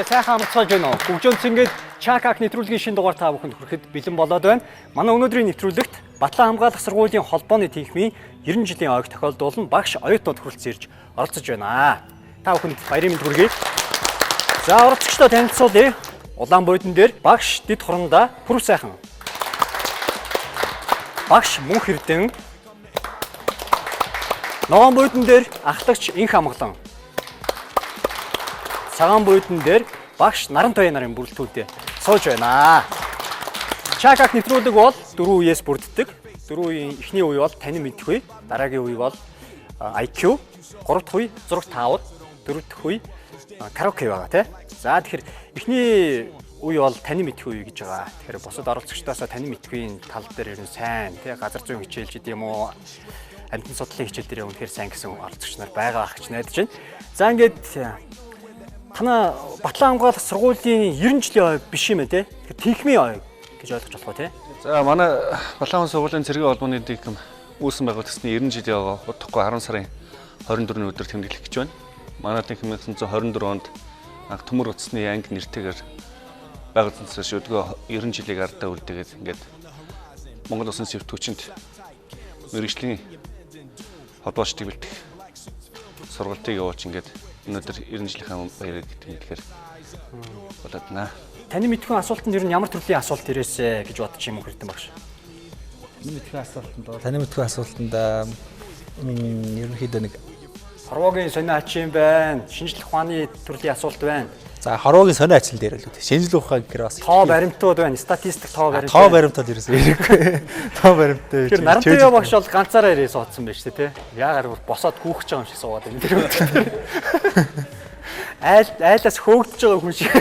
Сайхан амарцгааж байна уу? Бүгжөөнц ингээд Чакак нэвтрүүлгийн шинэ дугаар та бүхэнд хүрэхэд бэлэн болоод байна. Манай өнөөдрийн нэвтрүүлэгт Батлан хамгаалах сургуулийн холбооны тэнхимийн 90 жилийн ойг тохиолдуулан багш оюутнууд хүрэлцэн ирж оролцож байна. Та бүхэнд баярын мэнд хүргэе. За оролцогчдоо танилцуулъя. Улаан бойдон дээр багш Дэд Хурандаа Пүрэв сайхан. Багш Мөнх Эрдэнэ. Ногоон бойдон дээр ахлагч Инх Амгалан. Цагаан бойдон дээр багш Нарантой нарын бүрэлдэхүүнтэй сууж байна. Чакак нэвтрүүлэг бол 4 үеэс бүрддэг. 4 үеийн эхний үе бол танин мэдэх үе, дараагийн үе бол IQ, 3 дахь үе зураг таавар, 4 дахь үе караоке байгаа тий. За тэгэхээр эхний үе бол танин мэдэх үе гэж байгаа. Тэгэхээр бусад оролцогчдоосоо танин мэдхийн тал дээр ерөн сайн тий газар зүйн хичээлж гэдэг юм уу амьтан судлалын хичээл дээр үнэхээр сайн гэсэн оролцогч нар байгаа гэж найдаж байна. За ингээд Тана Батлан хамгаалах сургуулийн 90 жилийн ой биш юм ээ те. Тэнхмийн ой гэж ойлгож болох уу те. За манай Батлан сургуулийн цэргийн холбооны тэнхим үүсэн байгуулагдсны 90 жилийн ой удахгүй 10 сарын 24-ний өдөр тэмдэглэх гэж байна. Манай тэнхим 1924 онд анх төмөр утасны анги нэртэйгээр байгуулагдсан шүдгөө 90 жилийг ардаа үлдээгээд ингээд Монгол Улсын сэвтгүүчэнд мэргэжлийн холбоочдыг бэлдэх сургалтыг явууч ингээд өнөөдөр 90 жилийнхаа баярыг тэмдэглэхээр болоод байна. Таны мэдхүйн асуултанд ер нь ямар төрлийн асуулт ирээсэ гэж бодож юм хэрэг багш? Таны мэдхүйн асуултанд ерөнхийдөө нэг хорвоогийн сонио ачийн байна, шинжлэх ухааны төрлийн асуулт байна. За хорвоогийн сонио ачил дээр л үү. Шинжлэх ухаан гэхээр бас тоо баримтууд байна, статистик тоо баримт. Тоо баримтууд ерөөсөө ярихгүй. Тоо баримттай. Тэр Нарантой багш бол ганцаараа ирээ суудсан байж тээ. Яагаад гэвэл босоод хүүхэж байгаа юм шиг суугаад байна тэр өдөр. Айлаас хөөгдөж байгаа хүн шиг.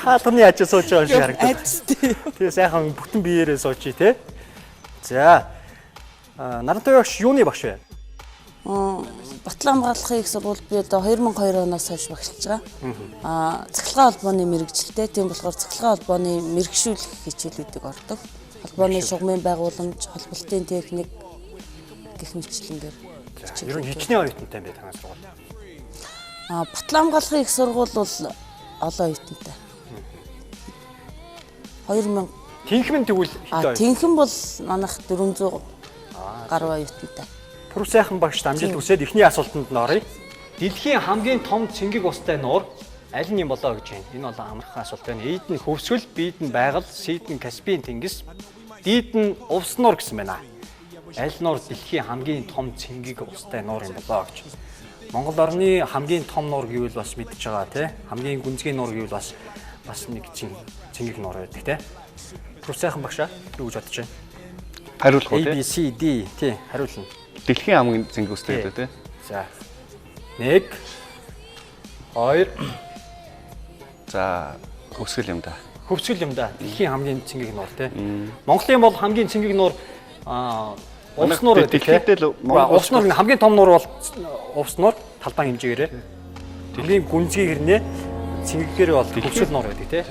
Хаалганы ачаа сууж байгаа юм шиг харагдав. Тэгээ сайхан бүтэн биеэрээ суучи тээ. За. Нарантой багш юуны багш вэ? Батлан хамгаалахын их сургууль би одоо 2002 оноос хойш багшилж байгаа. Цахилгаан холбооны мэргэжилтэй. Тийм болохоор цахилгаан холбооны мэргэшүүлэх хичээлүүдийг ордог. Холбооны шугамын байгууламж, холболтын техник гэх мэтлэнгээр хичээл. Ер нь хичнээн оюутантай бай танаас сургууль. Батлан хамгаалахын их сургууль бол олон оюутантай. 2000 Тэнхмэн тэгвэл хэд? Тэнхим бол манайх 400 гаруй оюутантай. Пүрэв сайхан багшд амжилт хүсээд эхний асуултанд нь оръё. Дэлхийн хамгийн том цэнгэг устай нуур аль нь юм болоо гэж байна. Энэ бол амархан асуулт байна. Эд нь хөвсгөл, Б-д нь байгаль, С-д нь Каспийн тэнгис, Д-д нь Увс нуур гэсэн байна. Аль нуур дэлхийн хамгийн том цэнгэг устай нуур юм болоо гэж. Монгол орны хамгийн том нуур гэвэл бас мэдж байгаа тий. Хамгийн гүнзгий нуур гэвэл бас нэг цэнгэг нуур байдаг тий. Пүрэв сайхан багшаа юу гэж бодож байна? Хариулах уу тий? A, B, C, D тий хариулна. Дэлхийн хамгийн цэнгэг устай гэдэг тий. За. 1 2 За хөвсгөл юм да. Хөвсгөл юм да. Дэлхийн хамгийн цэнгэг нуур тий. Монголын бол хамгийн цэнгэг нуур Увс нуур гэдэг тий. Увс нуур хамгийн том нуур бол Увс нуур талбайн хэмжээгээр. Хамгийн гүнзгий хэрнээ цэнгэгээр бол хөвсгөл нуур гэдэг тий.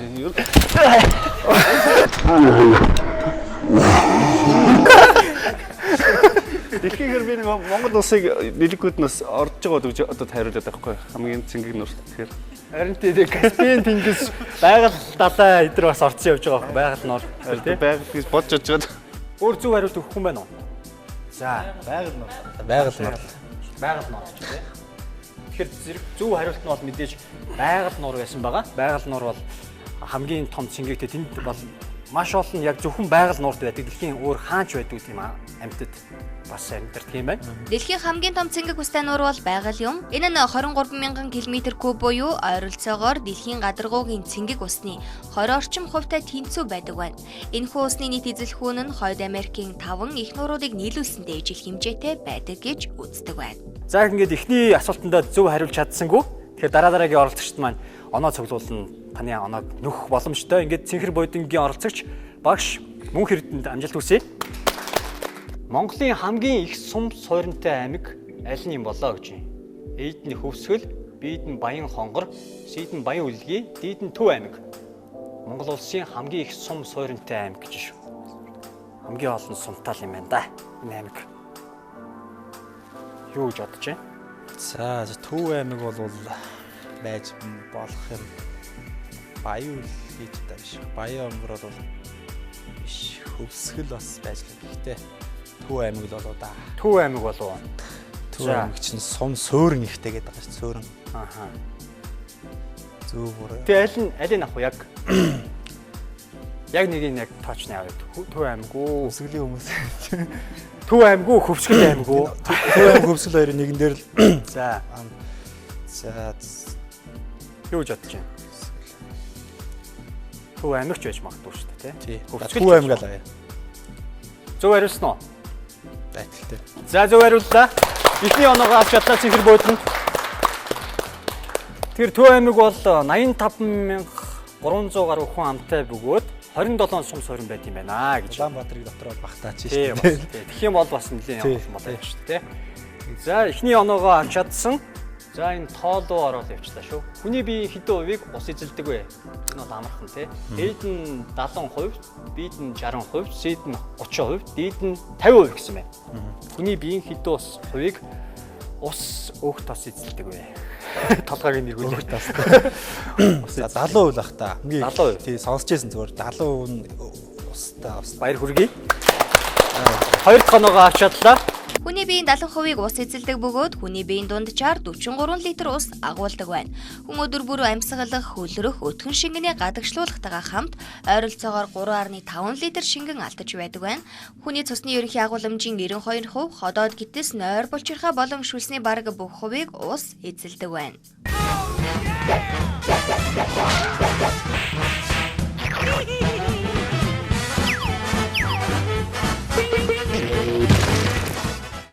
Дэлхийгээр би нэг Монгол улсыг нэлгүүднээс орж байгаа гэж одоо хариулаад байхгүй хамгийн цэнгэг нуур тэгэхээр харин тийм Каспийн тэнгис байгаль далай эдэр бас орцсон явж байгаа байгаль нуур тий байгаль гэж бодж очоод өөр зөв хариулт өгөх юм байна уу? За байгаль нуур. Байгаль нуур. Байгаль нуур ч тий. Тэгэхээр зэрэг зөв хариулт нь бол мэдээж байгаль нуур байсан байгаа. Байгаль нуур бол хамгийн том цэнгэгтэй тэнд бол маш олон яг зөвхөн байгаль нуурд байдаг. Дэлхийн өөр хаач байдаг юм амьтад бас амьдардаг юм байна. Дэлхийн хамгийн том цэнгэг устай нуур бол байгаль юм. Энэ нь 23,000 км3 буюу ойролцоогоор дэлхийн гадаргуугийн цэнгэг усны 20 орчим хувьтай тэнцүү байдаг байна. Энэхүү усны нийт эзэлхүүн нь Хойд Америкийн 5 их нууруудыг нийлүүлсэндээ ижил хэмжээтэй байдаг гэж үздэг байна. За ингээд эхний асуултандаа зөв хариулж чадсангүй. Тэгэхээр дараагийн оролцогчд маань оноо цуглуулна. Таны оноог нөхөх боломжтой. Ингээд цэнхэр бойдонгийн оролцогч багш Мөнх Эрдэнэд амжилт хүсье. Монголын хамгийн их сум сууринтай аймаг аль нь юм болоо гэж юм. Эд нь Хөвсгөл, Б нь Баян хонгор, С нь Баян үлгий, Д нь Төв аймаг. Монгол улсын хамгийн их сум сууринтай аймаг гэж шүү. Хамгийн олон сумтай юм байна да. Энэ аймаг. Юу гэж бодож байна? За Төв аймаг бол байж болох юм. Баян үлгий ч даа биш. Баян хонгор бол биш. Хөвсгөл бас байж хэрэгтэй. Төв аймаг л болоо да. Төв аймаг болов. Төв аймаг чинь сум суурин ихтэй гэдэг байгаа шүү. Суурин. Ааха. Зөв бүр. Тэгээ аль нь авах вэ яг? Яг нэг нь яг тоочны аваад. Төв аймаг уу? Хөвсгөлийн хүмүүс. Төв аймаг уу? Хөвсгөл аймаг уу? Төв аймаг Хөвсгөл хоёрын нэгэн дээр л. За. Юу гэж бодож байна? Төв аймагч байж магадгүй шүү дээ, тий? Төв аймаг л аа. Зөв хариулсан уу? Байталтай. За зөв хариуллаа. Эхний оноогоо авч чадлаа цэнхэр бөөдөн. Тэр Төв аймаг бол 85,300 гаруй хүн амтай бөгөөд 27 сум суурин байт юм байна гэж. Улаанбаатарыг дотор бол багтаач Тийм шүү бас. Тэгэх юм бол бас нэлээд явуулсан болоо юм шүү дээ. За эхний оноогоо авч чадсан. За энэ тоолоо ороод явчлаа шүү. Хүний биеийн хэдэн хувийг ус эзэлдэг вэ? Энэ бол амархан тий. Эд нь 70%, Б нь 60%, С нь 30%, Д нь 50% гэсэн байна. Хүний биеийн хэдэн хувийг ус өөх тос эзэлдэг вэ? Толгойг нь эргүүлээ. За 70% л ах та. 70%. Тий сонсч байсан зүгээр 70% нь устаа ус. Баяр хүргэе. Хоёр дахь оноогоо авч чадлаа. Хүний биеийн 70%-ийг ус эзэлдэг бөгөөд хүний биеийн дунджаар 43 литр ус агуулдаг байна. Хүн өдөр бүр амьсгалах, хөлрөх, өтгөн шингэний гадагшлуулахтайгаа хамт ойролцоогоор 3.5 литр шингэн алдаж байдаг байна. Хүний цусны ерөнхий агуулмжийн 92%, ходоод гитэс нойр булчирхай болон шүлсний бараг бүх хувийг ус эзэлдэг байна.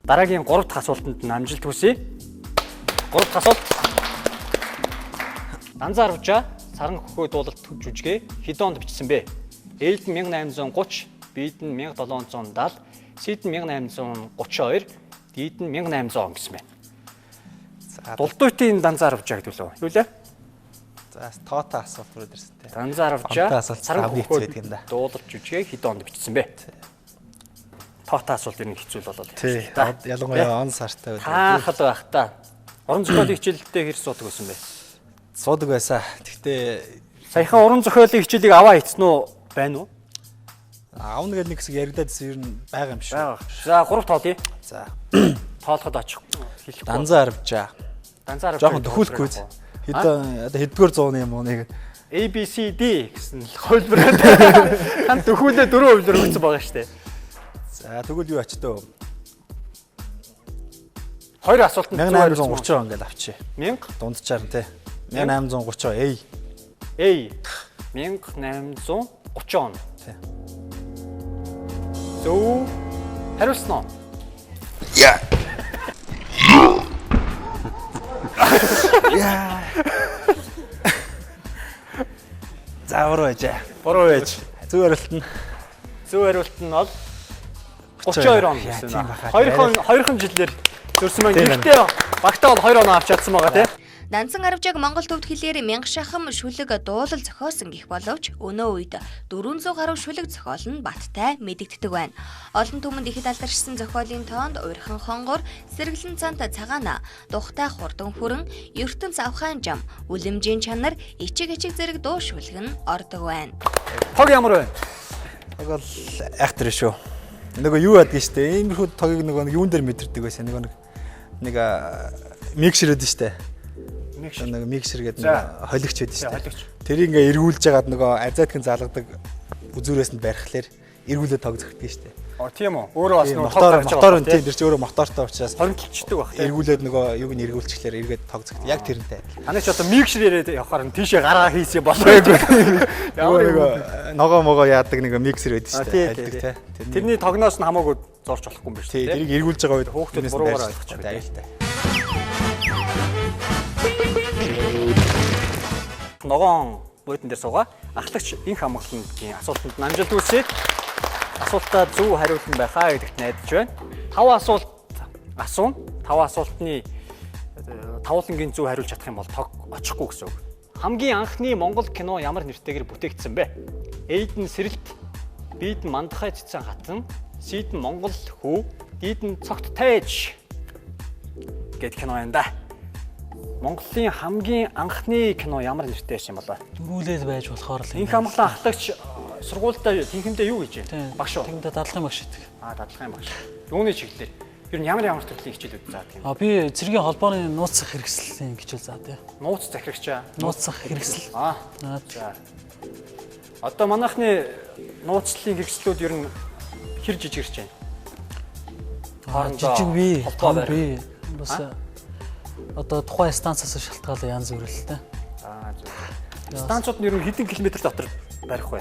Дараагийн 3 дахь асуултанд амжилт хүсье. 3 дахь асуулт. Данзаа Арвжаа саран хөхөө дуулалт жүжигээ хэд онд бичсэн бэ? Эд нь 1830, Б нь 1770, С нь 1832, Д нь 1800 он гэсэн байна. За Дулдуйтын Данзаа Арвжаа гэдэг лөө. Юу лээ? за тоота асуулт руу ирсэн тий. Данзаа Арвжаа саран хөхөө дуулалт жүжигээ хэд онд бичсэн бэ? Тоота асуулт ер нь хэцүү болол. Тий. Ялангуяа он сартай байдаг. Хаахал байх та. Орон зохиолын хичээлдээ хэр суудаг байсан бэ? Суудаг байсан. Гэхдээ Саяхан уран зохиолын хичээлийг аваа хийцэн үү? Байна уу? аавна гэдэг нэг хэсэг яригадсан ер нь байгаа юм шүү. Байгаа. За 3 тоолъё. За Тоолоход очих. Хэлэхгүй. Данзаа Арвжаа. Данзаа Арвжаа. Жохон төхүүлэхгүй. Хэдгээр зууны юм уу нэг A B C D гэсэн л хөлбөрөөд хан төхүүлээ 4 хувилбар өгсөн байгаа шүү дээ. за тэгвэл юу ачтаа? Хоёр асуултанд 1830 он гэж авчи. 1000 Дунджаар тий. 1830 A. A 1830 он. Тий. Зөв хариулсан уу? Яа. За буруу байж. Буруу байж. Зөв хариулт нь Зөв хариулт нь бол 32 он гэсэн байна. Хоёрхан жилээр зөрсөн маань. Гэхдээ багтаа бол 2 оноо авч чадсан байгаа тий. Данзан Арвжааг Монгол төвд хэлээр мянга шахам шүлэг дуулал зохиосон гэх боловч өнөө үед 400 гаруй шүлэг зохиол нь баттай мэдэгддэг байна. Олон түмэнд ихэд алдаршсан зохиолын тоонд уйрхан хонгор, сэргэлэн цанта цагаана, тухтай хурдан хүрэн, ертөнц авхайн жам, үлэмжийн чанар, ичиг зэрэг дуу шүлэг нь ордог байна. Тог ямар вэ? бол айхтар шүү. Нөгөө юу яадаг штэ. Иймэрхүү тогийг нөгөө юун дээр мэдэрдэг байсан. Нэг микшер гэдэг штэ. Нэг микшер гэдэг нэг холигч байдаг штэ. Тэрийг ингээ эргүүлж ягаад нөгөө азиатхэн залгадаг үзүүрээс нь барихлаар эргүүлээд тог зөгтдөг штэ. Тийм үү. Өөрөө бас нөгөө мотор нь тийм дэр чи өөрөө мотортой учраас хоригдчихдаг баг. Эргүүлээд нөгөө юуг нь эргүүлчихлээр эргээд тог зөгтдөг. Яг тэрнтэй. Танай ч одоо микшер яриад явахаар нь тийшээ гараа хийсээ болоогүй. Ямар нэг ногоо могоо яадаг нэг миксер байдаг штэ. Тэрний тогноос нь хамаагүй зорч болохгүй юм биш үү? Тэрийг эргүүлж байгаа үед хүүхдүүд буруугаар ойлгочих аюултай. Ногоон буйтан дээр суугаа. Ахлагч инх хамгаалалтын асуултанд амжилт хүсье. асуултаа зөв хариулсан байхаа гэдэгт найдаж байна. 5 асуулт асууна. 5 асуултны тавлангийн зөв хариулж чадах юм бол тог очихгүй гэсэн үг. Хамгийн анхны Монгол кино ямар нэртэйгээр бүтээгдсэн бэ? Эйдэн Сэрэлт, Бийдэн Мандахай цэцэн хатан, Сийдэн Монгол хүү, Дийдэн цогт тайж гэд кино юм да. Монголын хамгийн анхны кино ямар нэртэй байсан юм болоо? Дөрүүлэл байж болохоор л. Инх амглан ахлагч сургуультай тэнхимдээ юу гэж вэ? Багш уу? Тэнгэрээ дадлахын багш гэдэг. Дадлахын багш. Юуны чиглэлээр? Ер нь ямар төрлийн хичээлүүд заадаг юм? Би цэргийн холбооны нууцсах хэрэгслийн хичээл заадаг. Нууц захирагчаа. Нууцсах хэрэгсэл. За. Одоо манайхны нууцлалын хэрэгслүүд ер нь хэр жижигэрч байна? Жижиг бий, том холбоо бий. Бас одоо тухайн станцаас шалтгаалсан янз бүр л та. Зөв. Станцууд нь ер нь хэдэн километр дотор барих вэ?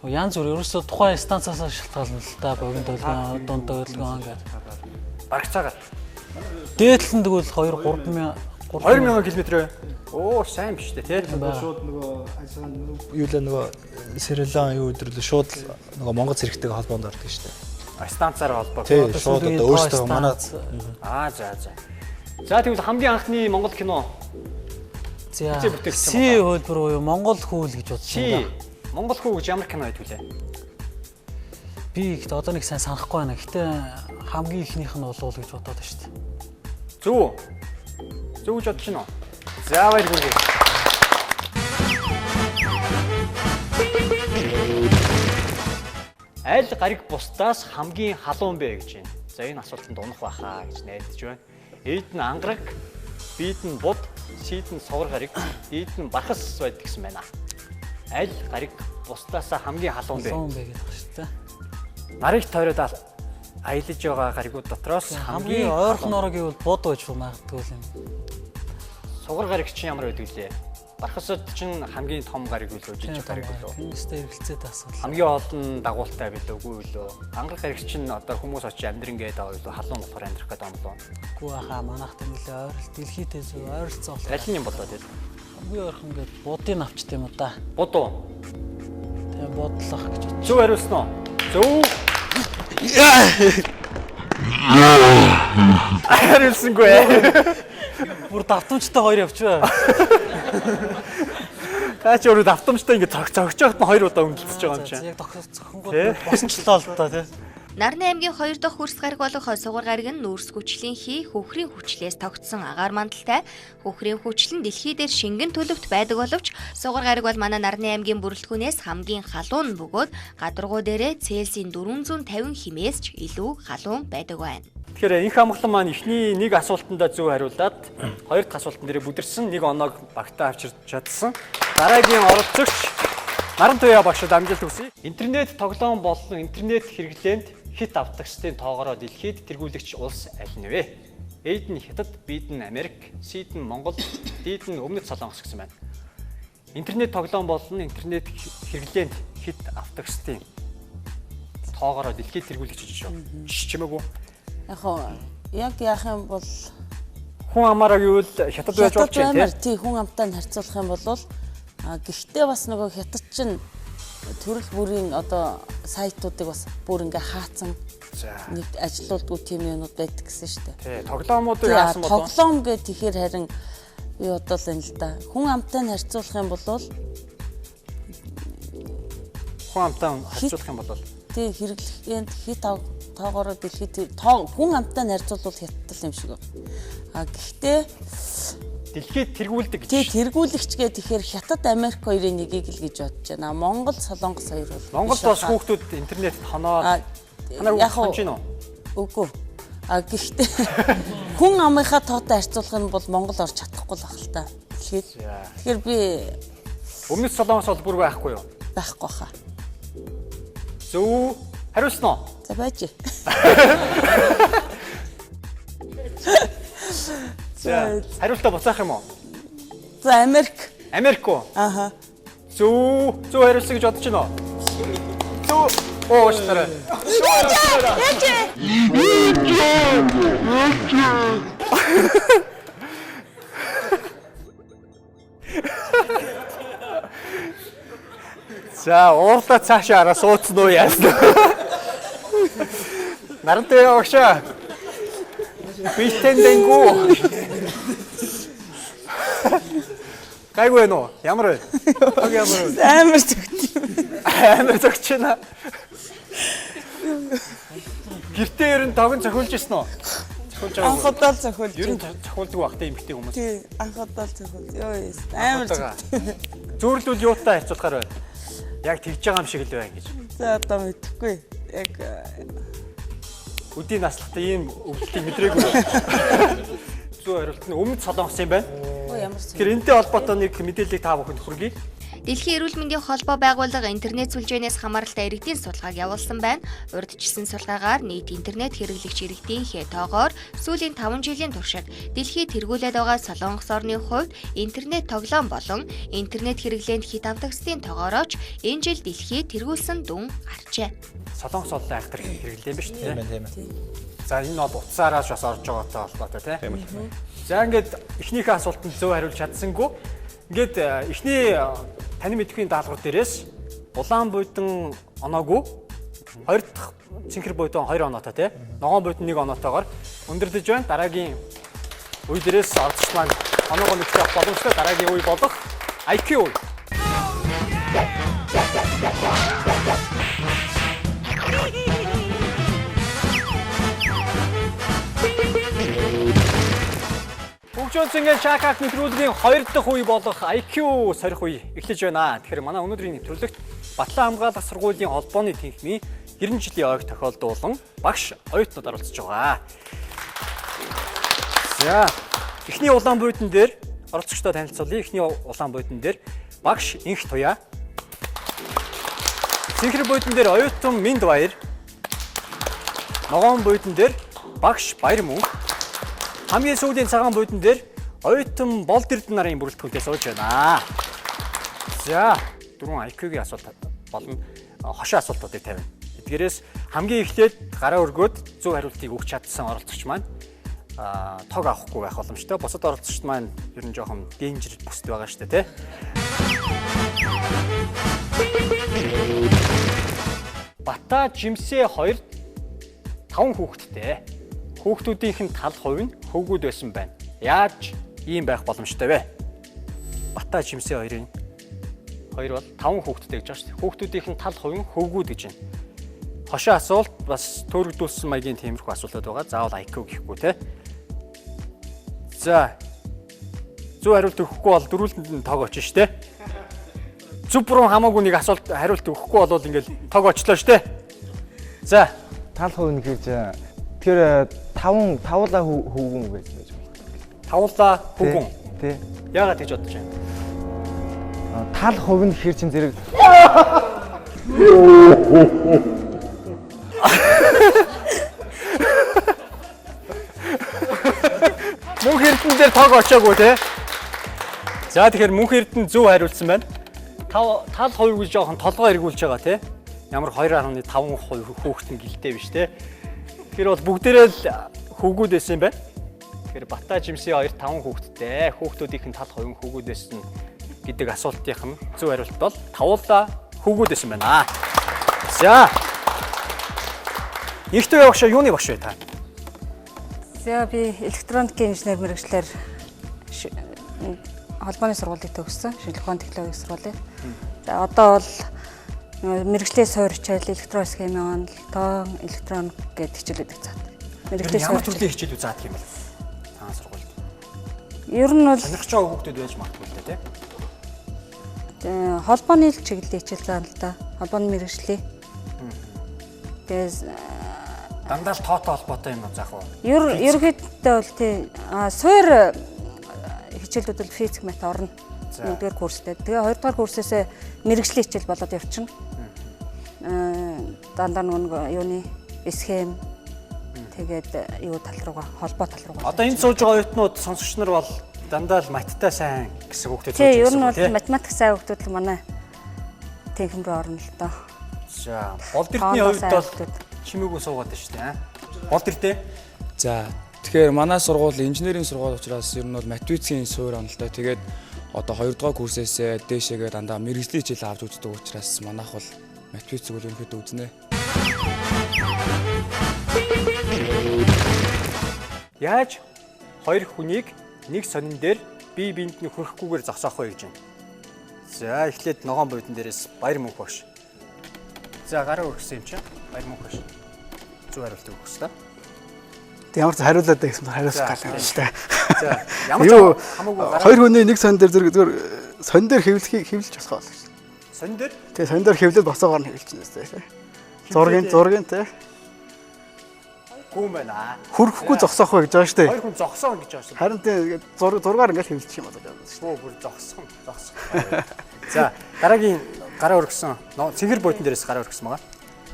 Янз бүр ерөөсөө тухайн станцаас шалтгаална л та. Богино долгион, дунд долгион гэдэг. Барагцаагаар. Дээдлэн тэгвэл 2-3000 км вэ? Оо, сайн биш үү те. Шууд нөгөө ажлын юу л нөгөө Сэрэлэн юу өдрөл шууд нөгөө Монгол зэрэгтэйг холбоонд ордог шүү дээ. Станцаар холбоо. Тий, шууд одоо өөрсдөө манай За. За тэгвэл хамгийн анхны Монгол кино. За. Бүтээгдсэн Си хөлбөр буюу Монгол хүүл гэж бодсон юм да. Монгол хүү гэж ямар кино байдгүй лээ? Би ихт одоо нэг сайн санахгүй байна. Гэтэ хамгийн ихнийх нь болов гэж бодоод байна шүү дээ. Зөв. Зөв гэж бодож байна уу? За баяргүй. Аль гариг бусдаас хамгийн халуун бэ гэж байна. За энэ асуултанд унах байхаа гэж найдаж байна. Эйдэн ангараг, бийдэн буд, сийдэн согор гариг, дийдэн бархас байдаг гэсэн байна. Аль гариг бусдаас хамгийн халуун бэ? Халуун бэ гэдэг байна шүү дээ. Нарыг тойроод аялаж байгаа гаригууд дотроос Хамгийн ойрхон орог гэвэл бод байж магадгүй юм. Сугар гариг чинь ямар байдаг лээ? Бархасад чинь хамгийн том гариг үлээ, жижиг гариг үлээ. Тэнгистэй эргэлзээд асуудал. Хамгийн олон дагуултай билээ үгүй үлээ. Ангараг гариг чинь одоо хүмүүс очиж амьдрин гээд байгаа үлээ, халуун болохоор амьдрах гэдэг юм болоо. Үгүй хаа манайхтай нэлээ ойролт дэлхийдээ зөв ойролцоо болоо. Аль нь юм болоо тэгэл? Хамгийн ойрхон гээд будын авчт юм уу да. Буд уу? Тэгээ бодлох гэж бодчих. Зөв хариулсан уу? Зөв. Хариулсангүй. Бүр давтамжтай хоёр явчихваа. Каач өөрөө давтамжтай ингэ цогч байхад нь 2 удаа өнгөлцөж байгаа юм чинь. Яг зохингууд босончлоо л та тий. Нарны аймгийн 2 дахь хөрс гариг болох сугар гариг нь нүүрс хүчлийн хий хөхрийн хүчлээс тогтсон агаар мандалтай. Хөхрийн хүчил нь дэлхий дээр шингэн төлөвт байдаг боловч сугар гариг бол манай Нарны аймгийн бүрэлдэхүүнээс хамгийн халуун бөгөөд гадаргуу дээрээ Цельсийн 450 хэмээс ч илүү халуун байдаг байна. Тэгэхээр инх амглан маань эхний нэг асуултандаа зөв хариулаад хоёр дахь асуултан дээр бүдэрсэн нэг оноог багтаа авчирч чадсан. Дараагийн оролцогч Наран Туяа багшд амжилт хүсье. Интернет тоглоом болон интернет хэрэглээнд хит автагчдын тоогоороо дэлхийд тэргүүлэгч улс аль нь вэ? Эйдэн Хятад, Бийдэн Америк, Сийдэн Монгол, Дийдэн Өмнөд Солонгос гэсэн байна. Интернет тоглоом болон интернет хэрэглээнд хит автагчдын тоогоороо дэлхийд тэргүүлэгч шүү. Чимээгүй. Яг яах юм бол Хүн амаараа гэвэл Хятад байж болж байна тийм хүн амтай харьцуулах юм бол гэхдээ бас нөгөө Хятад чинь төрөл бүрийн одоо сайтуудыг бас бүр ингээ хаацсан нэг ажилуулдгүй тийм юмнууд байдаг гэсэн шүү дээ. Тий, тоглоомуудыг яасан болов? Тоглоом гэдэг тэгэхээр харин би бодвол энэ л да. Хүн амтай харьцуулах юм бол Хүн амтай харьцуулах юм бол тий хэрэглэхэд хит тоогоороо дэлхийд хүн амтай харьцуулбал Хятад юм шиг. Гэхдээ дэлхийд тэргүүлдэг гэж. Тий тэргүүлэгч гэдэг тэгэхээр Хятад Америк хоёрын нэгийг л гэж бодож байна. Монгол Солонгос хоёр бол. Монголд бас хүүхдүүд интернет хоноод яг хонж гин үү? Үгүй. Гэхдээ хүн амынхаа тоотой харьцуулах нь бол Монгол орж чадахгүй л байх л та. Тэгэхээр би Өмнөд Солонгос бол бүр байхгүй юу? Байхгүй хаа. Зөв хариулсан уу? За байж. За хариултаа буцаах юм уу? За Америк. Америк уу? Аха. Зөв хариулсан гэж бодож байна уу? Зөв. Оо штраа. За уурлаа цаашаа араа суудсан уу яасан. Нарантай явагшаа. Бэлтэндэнгүү. Гайгүй вэ нөө? Ямар вэ? Ямар вэ? Амар зүгт. Амар зогч байна. Гэртээ ер нь тогон цохиулж ирсэн үү? Цохиулж байгаа. Анхудаа л зохиолж. Ер нь цохиулдаг багтай эмэгтэй хүмүүс. Тий, анхудаа л зохиолж. Йоо, амар зүгт. Зөөрлүүл юутай харьцуулахаар байна. Яг тэгж байгаа юм шиг л байна гэж. За одоо мэдэхгүй. Яг Өдийн наслахтай ийм өвлөлтийг мэдрээгүй. Зүү хариулт нь өмнөд Солонгос юм байна. ямар ч. Тэгэхээр энэтэй холбоотой нэг мэдээллийг та бүхэнд хүргэе. Дэлхийн эрүүл мэндийн холбоо байгууллага интернет сүлжээнээс хамааралтай иргэдийн судалгааг явуулсан байна. Урьдчилсан судалгаагаар нийт интернет хэрэглэгч иргэдийн тоогоор сүүлийн 5 жилийн туршид дэлхийд тэргүүлээд байгаа Солонгос орны хувьд интернет тоглоом болон интернет хэрэглээнд хит авдагсдын тоогоорооч энэ жил дэлхийд тэргүүлсэн дүн гарчээ. Солонгос бол айхтар хэрэглээ юм ба шүү дээ. Тийм ээ. За энэ бол утсаараас бас орж байгаатай холбоотой тийм. За ингээд эхнийхээ асуултанд зөв хариулж чадсангүй. Ингээд эхний таны мэдхийн даалгавар дээрээс улаан буйдан оноогүй, хоёр дахь цэнхэр буйдан 2 оноотой тийм. Ногоон буйдан 1 оноотойгоор өндөрлөж байна. Дараагийн үе дээрээс орцч маань оноогоо нэгтгэх боломжтой. Дараагийн үе болох IQ. Хөгжүүлсэн шахмат нэвтрүүлгийн 2 дахь үе болох IQ сорих үе эхлэж байна. Тэгэхээр манай өнөөдрийн нэвтрүүлэгт Батлан хамгаалах сургуулийн холбооны тэнхимийн 90 жилийн ойг тохиолдуулан багш оюутнууд оролцож байгаа. За, эхний улаан буйдан дээр оролцогчдоо танилцуулъя. Эхний улаан буйдан дээр багш Инх Туяа. Цэнхэр буйдан дээр оюутан Минд Баяр. Ногоон буйдан дээр багш Баяр Мөнх. Хамгийн сүүлийн цагаан буйдан дээр оюутан Болд Эрдэнэ нарын бүрэлдэхүүнтэй сууж байна. За, 4 IQ-гийн асуулт болон хошоо асуултуудыг тавина. Эдгээрээс хамгийн эхлээд гараа өргөөд зөв хариултыг өгч чадсан оролцогч маань тог авахгүй байх боломжтой. Бусад оролцогчд маань ер нь жоохон дэнжер бүсд байгаа шүү дээ, тэ. Бата Жимсээ 2 5 хүүхэдтэй. Хүүхдүүдийнх нь тал хувь нь хөвгүүд байсан байна. Яаж ийм байх боломжтой вэ? Бата Жимсээ 2-ын 2 бол 5 хүүхэдтэй гэж байна шүү дээ. Хүүхдүүдийнх нь тал хувь нь хөвгүүд гэж байна. Хошоо асуулт бас төөрөгдүүлсэн маягийн тиймэрхүү асуултууд байгаа. Заавал IQ гэхгүй те. За. Зөв хариулт өгөхгүй бол дөрүүлэнд нь тог очно шүү дээ. Зөв буруу хамаагүй нэг асуулт хариулт өгөхгүй бол ингээл тог очлоо шүү дээ. За. Тал хувь нь гэж тэр тавуулаа хөвгүн гэж байж байна. Тавуулаа хөвгүн. Тий. Яагаад гэж бодож байна? Тал хувь нь хэр чин зэрэг Мөнх эрдэнэ дээр тог очоогүй те. За тэгэхээр мөнх эрдэнэ зөв хариулсан байна. Тал хувь гэж жоохон толгой эргүүлж байгаа те. Ямар 2.5% хүүхэд нь гэлтэй биш те. Тэр бол бүгдээрээ л хөвгүүд байсан юм байна. Тэгэхээр Бата Жимсээ 2 5 хүүхэдтэй. Хүүхдүүдийнх нь тал хувь хөвгүүд байсан гэдэг асуултынх нь зөв хариулт бол тавуулаа хөвгүүд байсан байна. За. Ихтэй явагшаа юуны багш вэ та? За би электроникийн инженер мэргэжлэр холбооны сургуулийг төгссөн. Шинжлэх ухааны технологийн сургуулийг. За одоо бол мэргэжлийн суурь хичээл, электрон схемийн онол, электроник гэдэг хичээлүүд үзээд. Мэргэжлийн ямар төрлийн хичээлүүд заадаг юм бэ? Таа сургуульд. Ер нь бол сонирхож байгаа хүүхдүүд байж магадгүй л дээ, тий? холбооны чиглэлийн хичээл заана л да. Холбооны мэргэжлийн. Тэгээс Дандаа л тоотой холбоотой юм заах уу? Ерөнхийдөө бол тий суурь хичээлүүд бол физик мат орно. Нэгдүгээр курстэй. Тэгээ хоёрдугаар курсээс мэргэжлийн хичээл болоод явчихна. Дандаа нэг юуны схем тэгээд юу тал руугаа холбоо тал руугаа. Одоо энэ сууж байгаа оюутнууд сонсогч нар бол дандаа л маттай сайн гэсэн хүүхдүүд сууж байгаа. Тий, ер нь бол математик сайн хүүхдүүд л манай техник рүү орно л доо. За, Болд Эрдэнэний хувьд бол чимээгүй суугаад байна шүү дээ. Болд Эрдэнэ. За, тэгэхээр манай сургууль инженерийн сургууль учраас ер нь бол математикийн суурь онолтой. Тэгээд одоо 2 дугаар курсээс дээшээгээ дандаа мэргэжлийн хичээл авч үздэг учраас манайх бол математик зүйл ерөнхийдөө үзнэ. Яаж хоёр хүнийг нэг сонин дээр бие биенд нь хүрэхгүйгээр зогсоох вэ гэж байна. За эхлээд ногоон буудан дээрээс баяр мөнх багш. За гараа өргөсөн юм чинь баяр мөнх багш. Зөв хариулт өгөх хэрэгтэй. Тэг ямар ч хариулаад гэсэн хариулах гал юм шүү дээ. За ямар ч хамаагүй гараа. Хоёр хүний нэг сонин дээр зүгээр сонин дээр хэвлэж босгоо л шүү. Сонин дээр? Тэг сонин дээр хэвлээд босоогоор нь хэвлэж байна. Зургийн те. Гүн байна. Хүрхэхгүй зогсоох вэ гэж байгаа шүү дээ. Хоёр хүн зогсоон гэж байгаа шүү. Харин тэг зургаар ингээл хэвлчих юм болоо. Оо бүр зогсоон. За дараагийн гараа өргөсөн. Цэнгэр буудан дээрээс гараа өргөсөн байгаа.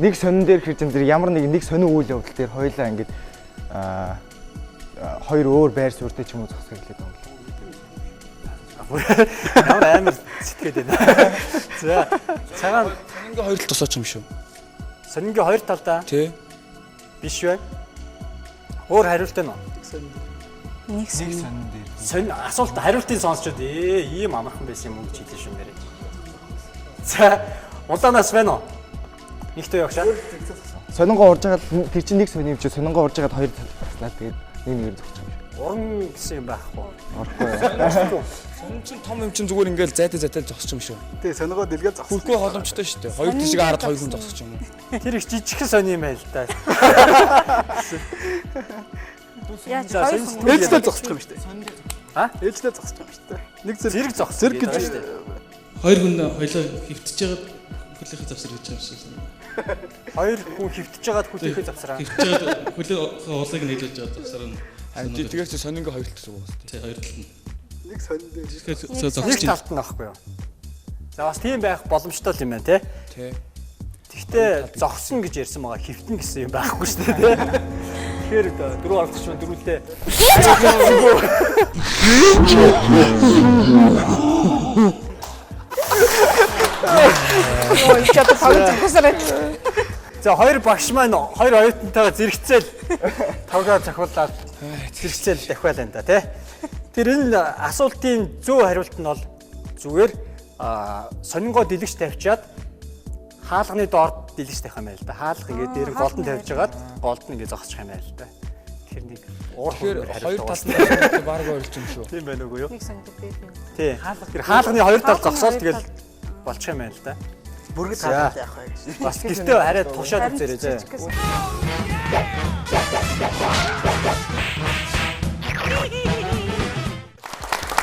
Нэг сонин дээр хэрэг зэн ямар нэг сонин үйл явдал дээр хоёлаа ингээд хоёр өөр байр суурьтай ч юм уу зогсох хэлээд байна. Ямар амар сэтгэхэд байна. За цагаан сонингийн хоёр тал тусаач юм шүү. Сонингийн хоёр талдаа Тий. биш бай. Өөр хариулт нь. Нэг сонин. Сонин асуулт хариултыг сонсчод ийм амархан байсан юм уу гэж хэлсэн шүү нэрээ. За улаанаас байна уу? Нэгтэй явагшаа. Сонингоо урж байгаа тэр чинь нэг сонин юм чи сонингоо урж байгаа хоёр талснаа тэгээд нэг нэгээр зогсож байгаа юм. Уран гэсэн юм байхгүй. Орохгүй. Сонин чинь том юм чинь зүгээр ингээд зайтай зогсож юм шүү. Тэг сонингоо дэлгээ зогсоо. Хүрхгүй боломжтой шүү дээ. Хоёр тишээ хараад хоёр хүн зогсож юм уу? Тэр их жижигхэн сонин юм байл та. Яаж За, хоёр сонин- хүн Ээлжтэй зогсох юм шүү дээ. А? Ээлжтэй зогсох юм шүү дээ. Нэг Зэрэг зогсох зэрэг гэж гэж шүү дээ. Хоёр хүн хоёлоо хөвтөж жагаад хөлийнхээ завсар хийж байгаа юм шиг. Хоёр хүн хөвтөж байгаад хүлээхээ завсраа. Хөвтөж жагаад хөлөө уулыг нь хэлж байгаа завсар нь. Тэгээд чи сонингийн хоёр тал шүү. Тий, хоёр тал нь. нэг сонин дээр. Тэгэхээр зогсож Нэг чинь. талт нь байхгүй юу? За бас тийм байх боломжтой юм байна те. Тий. Гэхдээ зогсон гэж ярьсан байгаа хөвтөн гэсэн юм байхгүй шүү дээ те. Тэгэхээр дөрөв оролцогч маань дөрвөлдөө За хоёр багш маань хоёр оюутантайгаа зэрэгцээл тавгаа цохиулаад зэрэгцээл дахиад байна да тий. Тэр энэ асуултын зөв хариулт нь бол зүгээр сонингоо дэлгэж тавьчаад хаалганы доорд дэлгэж тавих юм байл да. Хаалга ингээд дээр голдон тавьж хагаад голд нь ингээд зогсчих юм байл да. Тэр нэг уур Тэгэхээр хөвөр хоёр хариулт талд баг ойлж юм шүү. тийм байна уу юу? нэг сонин дээр бие. Тий. Тэр хаалганы хоёр тал зогсоол тэгэл болчих юм байл да. Бүргэд За. хаалт яах вэ гэж. Бас гэртээ хараад тушаад үзээрэй зэ.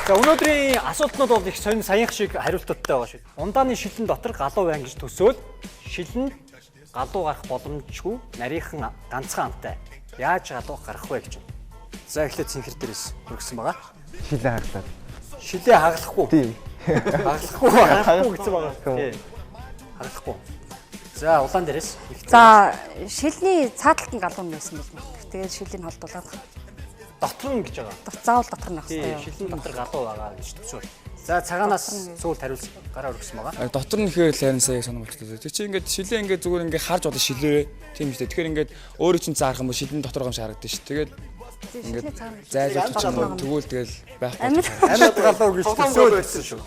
За өнөөдрийн асуултнууд бол их сонин саянх шиг хариултуудтай байгаа шүү. Ундааны шилэн дотор галуу байна гэж төсөөл шилэн галуу гарах боломжгүй нарийнхан ганцхан амтай. Яаж галуу гарах вэ гэж байна. За эхлээд цэнхэр дээрээс өргөсөн байгаа. Шилээ хаглаад. Шилээ хаглахгүй. Тийм. Хаглахгүй гэсэн байгаа. Тий. Хаглахгүй. За улаан дээрээс. За шилний цааталт нь галуу нээсэн бол мөн. Тэгээд шилийн холдуулаад Дотор нь гэж байгаа. заавал дотор нь авах Тий, хэрэгтэй. шилэн дотор галуу байгаа гэж төсөөл. За цагаанаас сүүлд хариулсан гараа өргөсөн байгаа. Дотор нь ихээр лайрн сая санаа болчихлоо. Тэр чинь ингээд шилээ ингээд зүгээр ингээд харж одоо шилээ тийм шүү дээ. Тэгэхээр ингээд өөрөө чинь заарах юм бол шилэн дотор гам шаардаг шүү. Тэгээд Шилний цаана. зайлж очих юм тэгвэл тэгэл байхгүй. Амьд галуу гэж төсөөл байсан шүү.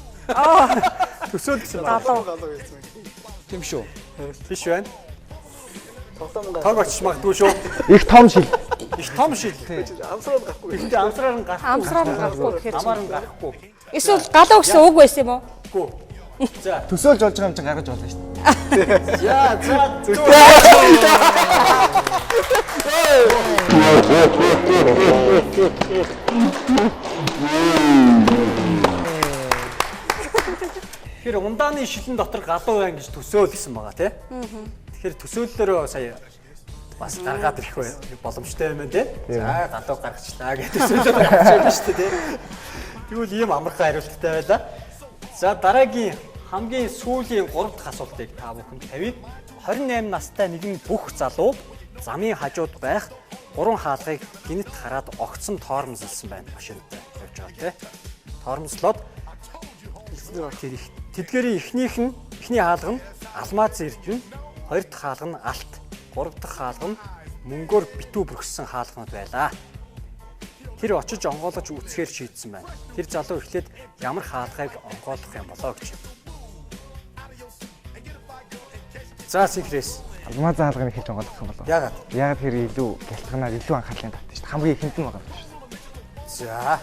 Төсөөл гэсэн байна. Галуу. Тийм шүү. Биш байна. Тог очиж магадгүй шүү. Их том шил. Их том шил. Амсраад гарахгүй. Гэхдээ амсраар нь гарахгүй. Амсраар нь гарахгүй гэхээр Амаар нь гарахгүй. эсвэл галуу гэсэн үг байсан юм уу? Үгүй. За. Төсөөлж болж байгаа юм чинь гаргаж болно шүү дээ. За. Тэгэхээр ундааны шилэн дотор галуу байна гэж төсөөл гэсэн байгаа тий. Тэгэхээр төсөөллөөрөө сая бас гаргаад ирэх боломжтой юм байна тий. За галуу гаргачлаа гэдэг төсөөлөөр гаргаж байна шүү дээ тий. Тэгвэл ийм амархан хариулттай байлаа. За дараагийн хамгийн сүүлийн 3 дахь асуултыг та бүхэнд тавья. 28 настай нэгэн бүх залуу замын хажууд байх 3 хаалгыг гинт хараад огцон тоормсолсон байна. Машинтай явж байгаа тий. Тоормслоод тэдгээрийн эхний хаалга нь алмаз эрдэнэ, хоёр дахь хаалга нь алт, гурав дахь хаалга нь мөнгөөр битүү бүрхсэн хаалганууд байлаа. Тэр очиж онгоолгож үцхээр шийдсэн байна. Тэр залуу эхлээд ямар хаалгыг онгоолгох юм болоо гэж. За Синхрэс Алмаз хаалганы хэлж онгойлгох юм болов. Яагаад? Яагаад тэр илүү гялтганаар илүү анхаарлын татдаг шүү дээ. Хамгийн ихэнд нь байгаа юм шүү дээ. За.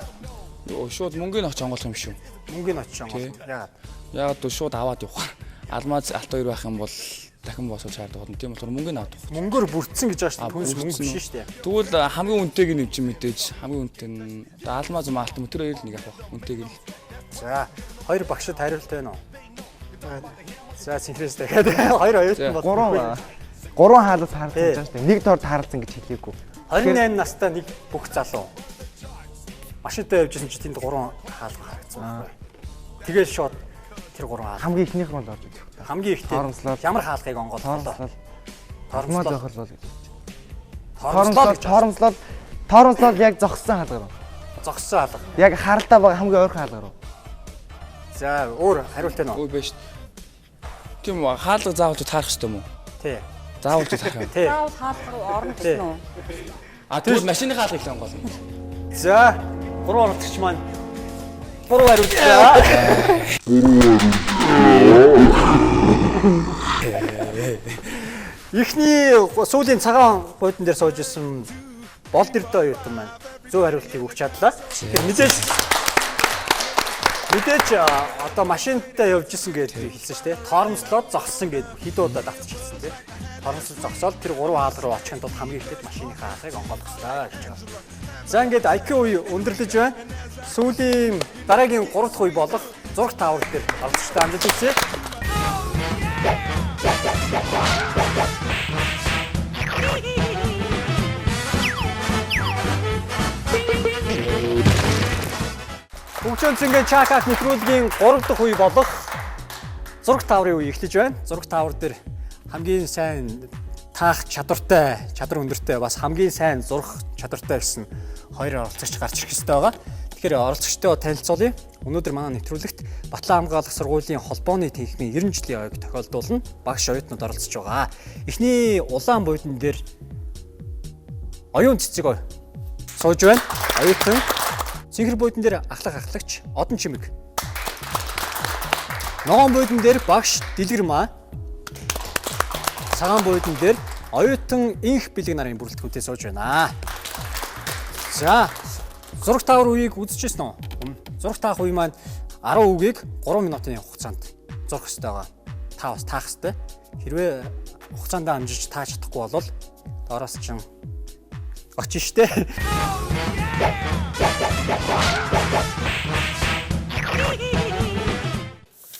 Йоо шууд мөнгөний очиж онгойлох юм шүү. Мөнгөний очиж онгойлгох. Яагаад? Яагаад шууд аваад явах. Алмаз алт хоёр байх юм бол дахин босож шаарддаг. Тийм болохоор мөнгөний авах. Мөнгөөр бүрдсэн гэж байгаа шүү дээ. Хүнс мөнгө биш шүү дээ. Тэгвэл хамгийн үнэтэйг нь юм чи мэдээж хамгийн үнэтэй нь алмаз маалт мөтөр хоёр л нэг авах. Үнэтэйг нь. За, хоёр багшд хариулт байна уу? За, синхронистэй гэдэг. Хоёр оюутан бол 3 хаалт хаалцсан гэж байна шүү дээ. Нэг дорд хаалцсан гэж хэлээгүй. 28 настай нэг бүх залуу. Машинтай явж исэн чи тэнд 3 хаалга харагдсан байхгүй. Тэгээд шууд тэр 3 хаалга. Хамгийн ихнийх нь бол орж ирэх. Хамгийн ихтэй ямар хаалгыг онгоолгоо. Торомслол яг зогссон хаалгаар. Зогссон хаалга. Яг харалтаа байгаа хамгийн ойрхон хаалгаар. За, өөр хариулт байна уу? Өө биш. Тийм үү, хаалга заавал таарах хэрэгтэй юм уу? Тий. Заавал таарах юм. Тий. Заавал хаалга руу орно гэсэн үү? Тэгвэл машины хаалга их онгоолно. За, 3 оролцогч маань буруу хариуллаа. Эхний сүүлийн цагаан буудан дээр сууж исэн болдэрдөө оюутан маань зөв хариултыг өгч чадлаа. Тэгэхээр мэдээж одоо машинтай явж исэн гэж хэлсэн шүү дээ. Тоормслоод зогссон гэж хэдэн удаа давтчих хэлсэн тийм. Тоормслол зогсоод тэр 3 хаалга руу очихын тулд хамгийн ихэд машины хаалгыг онгойлгох хэрэгтэй гэж байна. За ингээд IQ үе өндөрлөж байна. Сүүлийн дараагийн 3 дахь үе болох зураг таавар дээр оролцогчтой амжилт хүсье. Бүгдчэнцэнгийн чакат нэвтрүүлгийн 3 дахь үе болох зураг тааврын үе эхлэж байна. Зураг таавар дээр хамгийн сайн таах чадвартай, чадвар өндөртэй бас хамгийн сайн зурх чадвартай гэсэн хоёр оролцогч гарч ирэх ёстой байгаа. Тэгэхээр оролцогчтой танилцуулъя. Өнөөдөр манай нэвтрүүлэгт Батлан хамгаалах сургуулийн холбооны тэнхимийн 90 жилийн ойг тохиолдуулна багш оюутнууд оролцож байгаа. Эхний улаан буудан дээр оюун цэцэг сууж байна. Оюутан цэнхэр буудан дээр ахлагч одон чимэг. Ногоон буудан дээр багш дэлгэр маа. Цагаан буудан дээр оюутан инх бэлэг нарын бүрэлдэхүүнтэй сууж байна. За, зураг таавар үеийг үзчихсэн үү? Зураг таах үе маань 10 үгийг 3 минутын хугацаанд зурх хэрэгтэй байгаа. Та бас таах хэрэгтэй. Хэрвээ хугацаанд амжиж тааж чадахгүй бол доороос чинь очих штэ.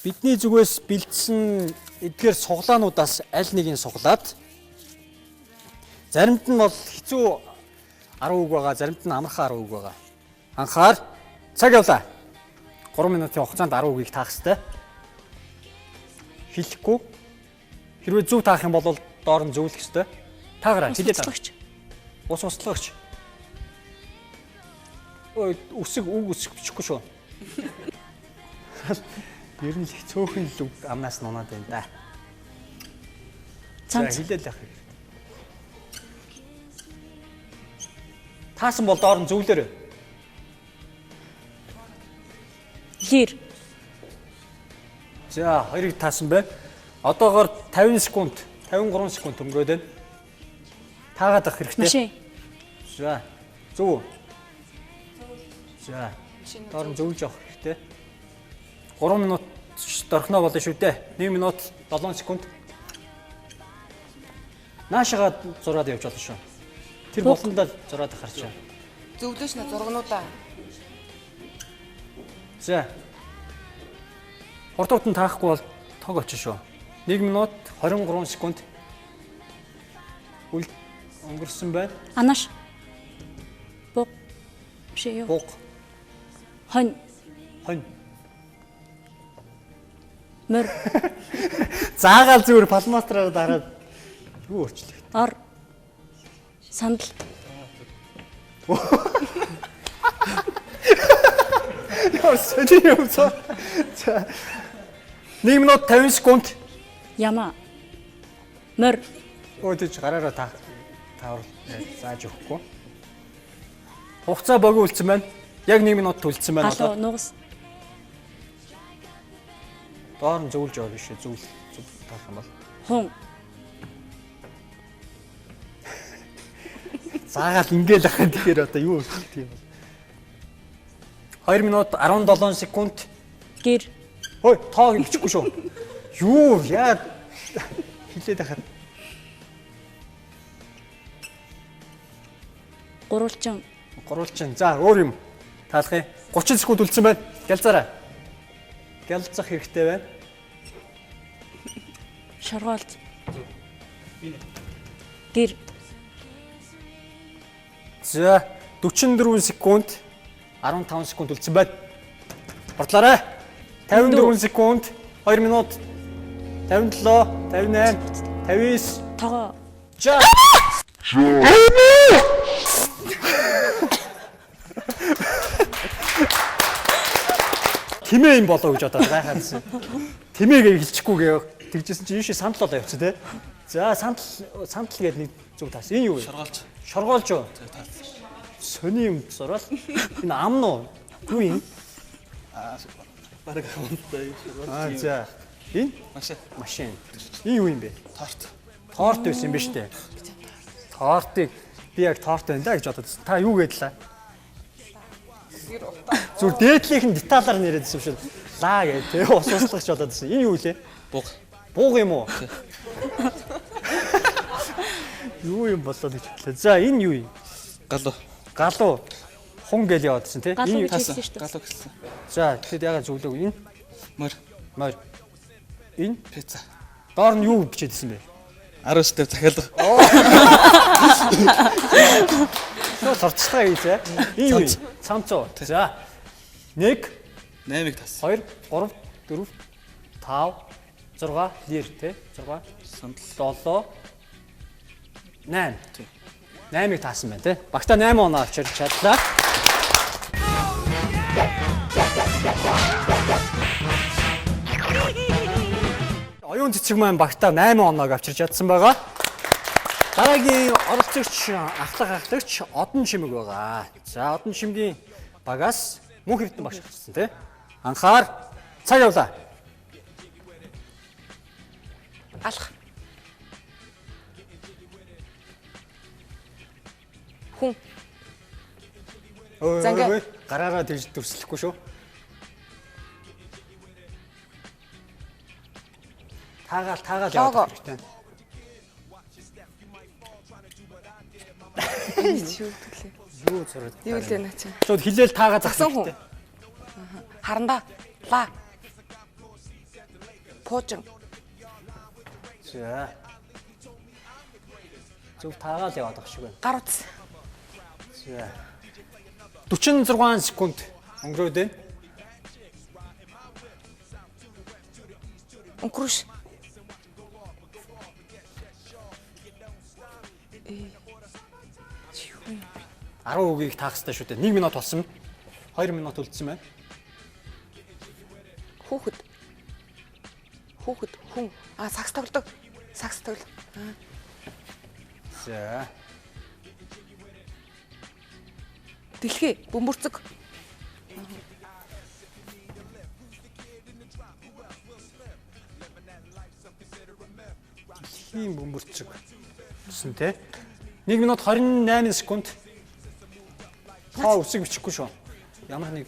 Бидний зүгээс бэлдсэн эдгээр суглаануудаас аль нэгийг суглаад заримд нь бол хэцүү 10 үг байгаа, заримд нь амархан 10 үг байгаа. Анхаар цаг явлаа. 3 минутын хугацаанд 10 үгийг таах хэрэгтэй. Хэлэхгүй. Хэрвээ зөв таах юм бол доор нь зөвлөх хэрэгтэй. Таагараа хэлээ таагач. Ус услагч. Ой, үсэг бичихгүй шүү. Ер нь л цөөхөн л үг амнаас нунаад байна да. За хэлээл яах вэ? Таасан бол доор нь зөвлөөрэй. Лир. За, хоёрыг таасан байна. Одоогоор 50 секунд, 53 секунд өнгөрөөд байна. Таагаад авах хэрэгтэй. Машин. За, зөв. За, доор нь зөвлөж авах хэрэгтэй. 3 минут дорхноо болно шүү дээ. 1 минут 7 секунд. Наашаага зураад явж болно шүү. Тэр болондоо зураад харчаа. Зөвлөж нэ зургнуудаа. За. Хурдуутан таахгүй бол тог очих шүү. 1 минут 23 секунд. Үл өнгөрсөн байна. Анаш. Буг. Биш юу? Буг. Хонь. Хонь. Мөр. Заагаал зүгээр палмастраар дараад юу өөрчлөх. Ор. Сандал. Яа, сэний юм цаа. За. 1 минут 50 секунд. Яма. Мөр. Өөдөж гараараа таавар зааж өгөхгүй. Хугацаа богино үлдсэн байна. Яг 1 минут төлсөн байна одоо. Нугас. Доор нь зөвлөж яваа биш зөв таах юм бол. Хун. Заагаад ингээл ахын тэгэхээр одоо юу хэлэх юм бэ? 2 минут 17 секунд. Гэр. Хөөе, тоог бичихгүй шүү. Юу яа хэлээд ахаар. Гурвалжин. Гурвалжин. За, өөр юм. Таалах юм. 30 секунд үлдсэн байна. Гялзаарай. Гялзах хэрэгтэй байна. Шоргоолж. Гэр. За, 44 секунд 15 секунд үлдсэн байна. Ордлоорой. 54 секунд 2 минут 57 58 59 Тоо. За. Тимээ юм болоо гэж одоо гайхаадсан. Тимээгээ хэлчихгүйгээ тэгжсэн чинь ийшээ сандал болоо явцсан тий. За сандал гээд нэг зүг таас. Энэ юу вэ? Шоргоолж юу? Сони юм зурвал. Энэ ам нуу. Юу юм? Бараг хамттай шоргоолж. За. Энэ машин. Энэ юу юм бэ? Торт байсан юм ба штэ. Тортыг би яг торт байна да гэж бодод. Та юу гээдлээ? Зүр дээдлийнхэн деталаар нэрэдсэн шүү. Лаа гээ тэ ус услагч болоодсэн. Энэ юу лээ? Бууг. Бууг юм уу? Юу юм болоод гэж бодлоо. За энэ юу юм? Галуу. Галуу. Хун гээл яваадсэн тий. Энэ юу хэлсэн шүү дээ. Галуу гэсэн. За тэгэхэд ягаад зөвлөөг энэ? Морь. Энэ пицца. Доор нь юу бичээдсэн бэ? 19-тэй захиалга. Нөө сурталчилгаа хийлээ. Энэ юу? Цамцуу. За. 1 8-ыг тас. 2 3 4 5 6 лир тий. 6 7 8. 8-ыг таасан байна тий. Багтаа 8 оноо авчирч чадлаа. Оюун цэцэг маань багтаа 8 оноог авчирч чадсан байгаа. Дараагийн оролцогч ахлагч Одон Чимэг байгаа. За Одон Чимгийн багаас мөнх хэвтэн багш авчихсан тий. Анхаар цаг явлаа. Алах. Хүн. Ой, гараараа тэгж дүрслэхгүй шүү. Таагаал явах хэрэгтэй. Юу зураг. Юу лээ наач. Шууд хилээл таагаа засан хүн. Харандаа. Ла. Пуужин. За. Зөв таагаал яваад байгаа шиг байна. Гар утас. За. 46 секунд өнгөрөөд байна. Өнгөрөш. 10 үгийг таах хэрэгтэй шүү дээ. 1 минут болсон. 2 минут үлдсэн байна. Хүүхэд. Хүн. Сакс тоглодог. Сакс тоглоо. За. Дэлхий, бөмбөрцөг. Дэлхийн бөмбөрцөг. Гэсэн тий. 1 минут 28 секунд. Тоо үсэг бичихгүй шүү. Ямар нэг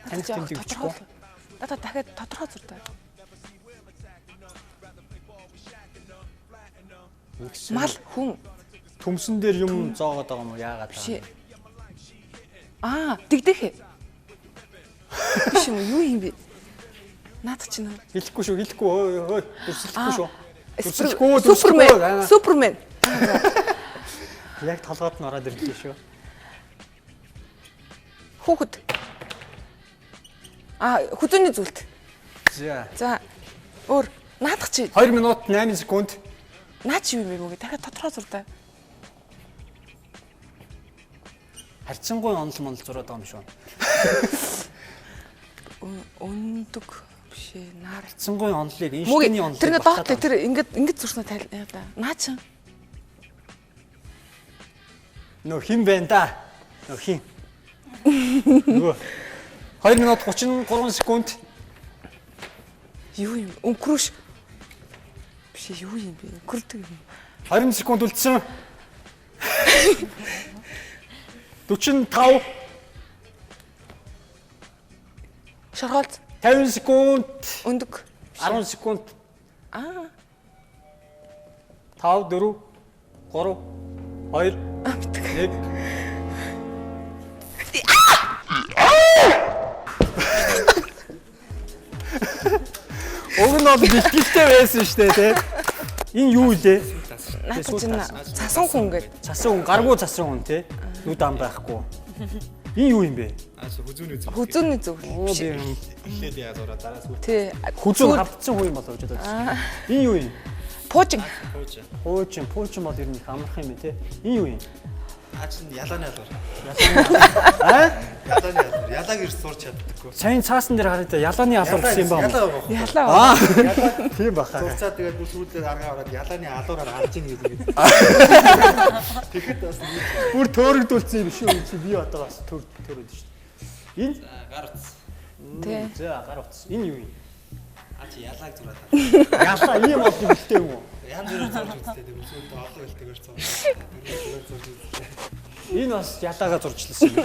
таних тэмдэг бичихгүй. Дата дахиад тодорхой зурдаг. Мал хүн. Төмсөн дээр юм зоогоод байгаа юм уу? Яагаад Биш. Дэгдэх. Биш юм юу юм бэ? Наад чинь. Хэлэхгүй шүү. Ой. Дүрслэхгүй шүү. Супермен. Яг толгойд нь ороод ирлээ шүү. Хүүхэд. Хүзүүний зүйлт. За. Өөр наадах чи. 2 минут 8 секунд. Наа чи юу юм бэ мөгий? Дахиад тодорхой зурдаг. Харьцангуй онол зураад байгаа юм шүү. Өндөг биш ээ. Наар. Харьцангуй онолыг Эйнштейний онолыг. Тэр доотлоо тэр ингэж зурснаа тайлбар да. Наа чи. Нөө хин бэ да. Нөө хин. 2 минут 33 секунд. Юу юм? Өнгөрөш. Биш юу юм бэ? Өнгөрдөг юм. 20 секунд үлдсэн. 45 Шоргоолж. 50 секунд. Өндөг. 10 секунд. 5 4 3 2 1. Уг нь бол бэлтгэлтэй байсан шүү дээ, тий. Энэ юу вэ? Наадах чинь цасан хүн гэдэг. Цасан хүн, гаргуу цасан хүн тий. Нүд ам байхгүй. Энэ юу юм бэ? Хүзүүний зөв. Оо би эхлээд яалаараа дараа сүр. Тий. хүзүүн хавцсан хүн юм болоо гэж бодож. Энэ юу юм? Пуужин. Пуучин бол ер нь их амарх юм тий. Энэ юу юм? Чин ялааны ялвар. Аа? Ялааны ялвар. Ялааг ирж сурч чаддаггүй. Сайн цаасан дээр хараад ялааны ялвар гэсэн юм байна. Ялаа. Тийм баха. Сурцаа тэгээд бүр сүүлдээ аргаа ороод ялааны алуураар алж ийн гэдэг. Тэгэхэд бас бүр төөрөгдүүлсэн юм шүү. Чи би одоо бас төрөд шүү. Энэ гар утас. Тий. За гар утас. Энэ юу юм? Чи ялааг зураад. Ялаа ийм бол ихтэй юм уу? Янз бүрээр зурж үзтээ. Тэгээд сүүлдээ олон хэлтэйгээр зурж. Энэ бас ялаагаа зурчлсан юм тий.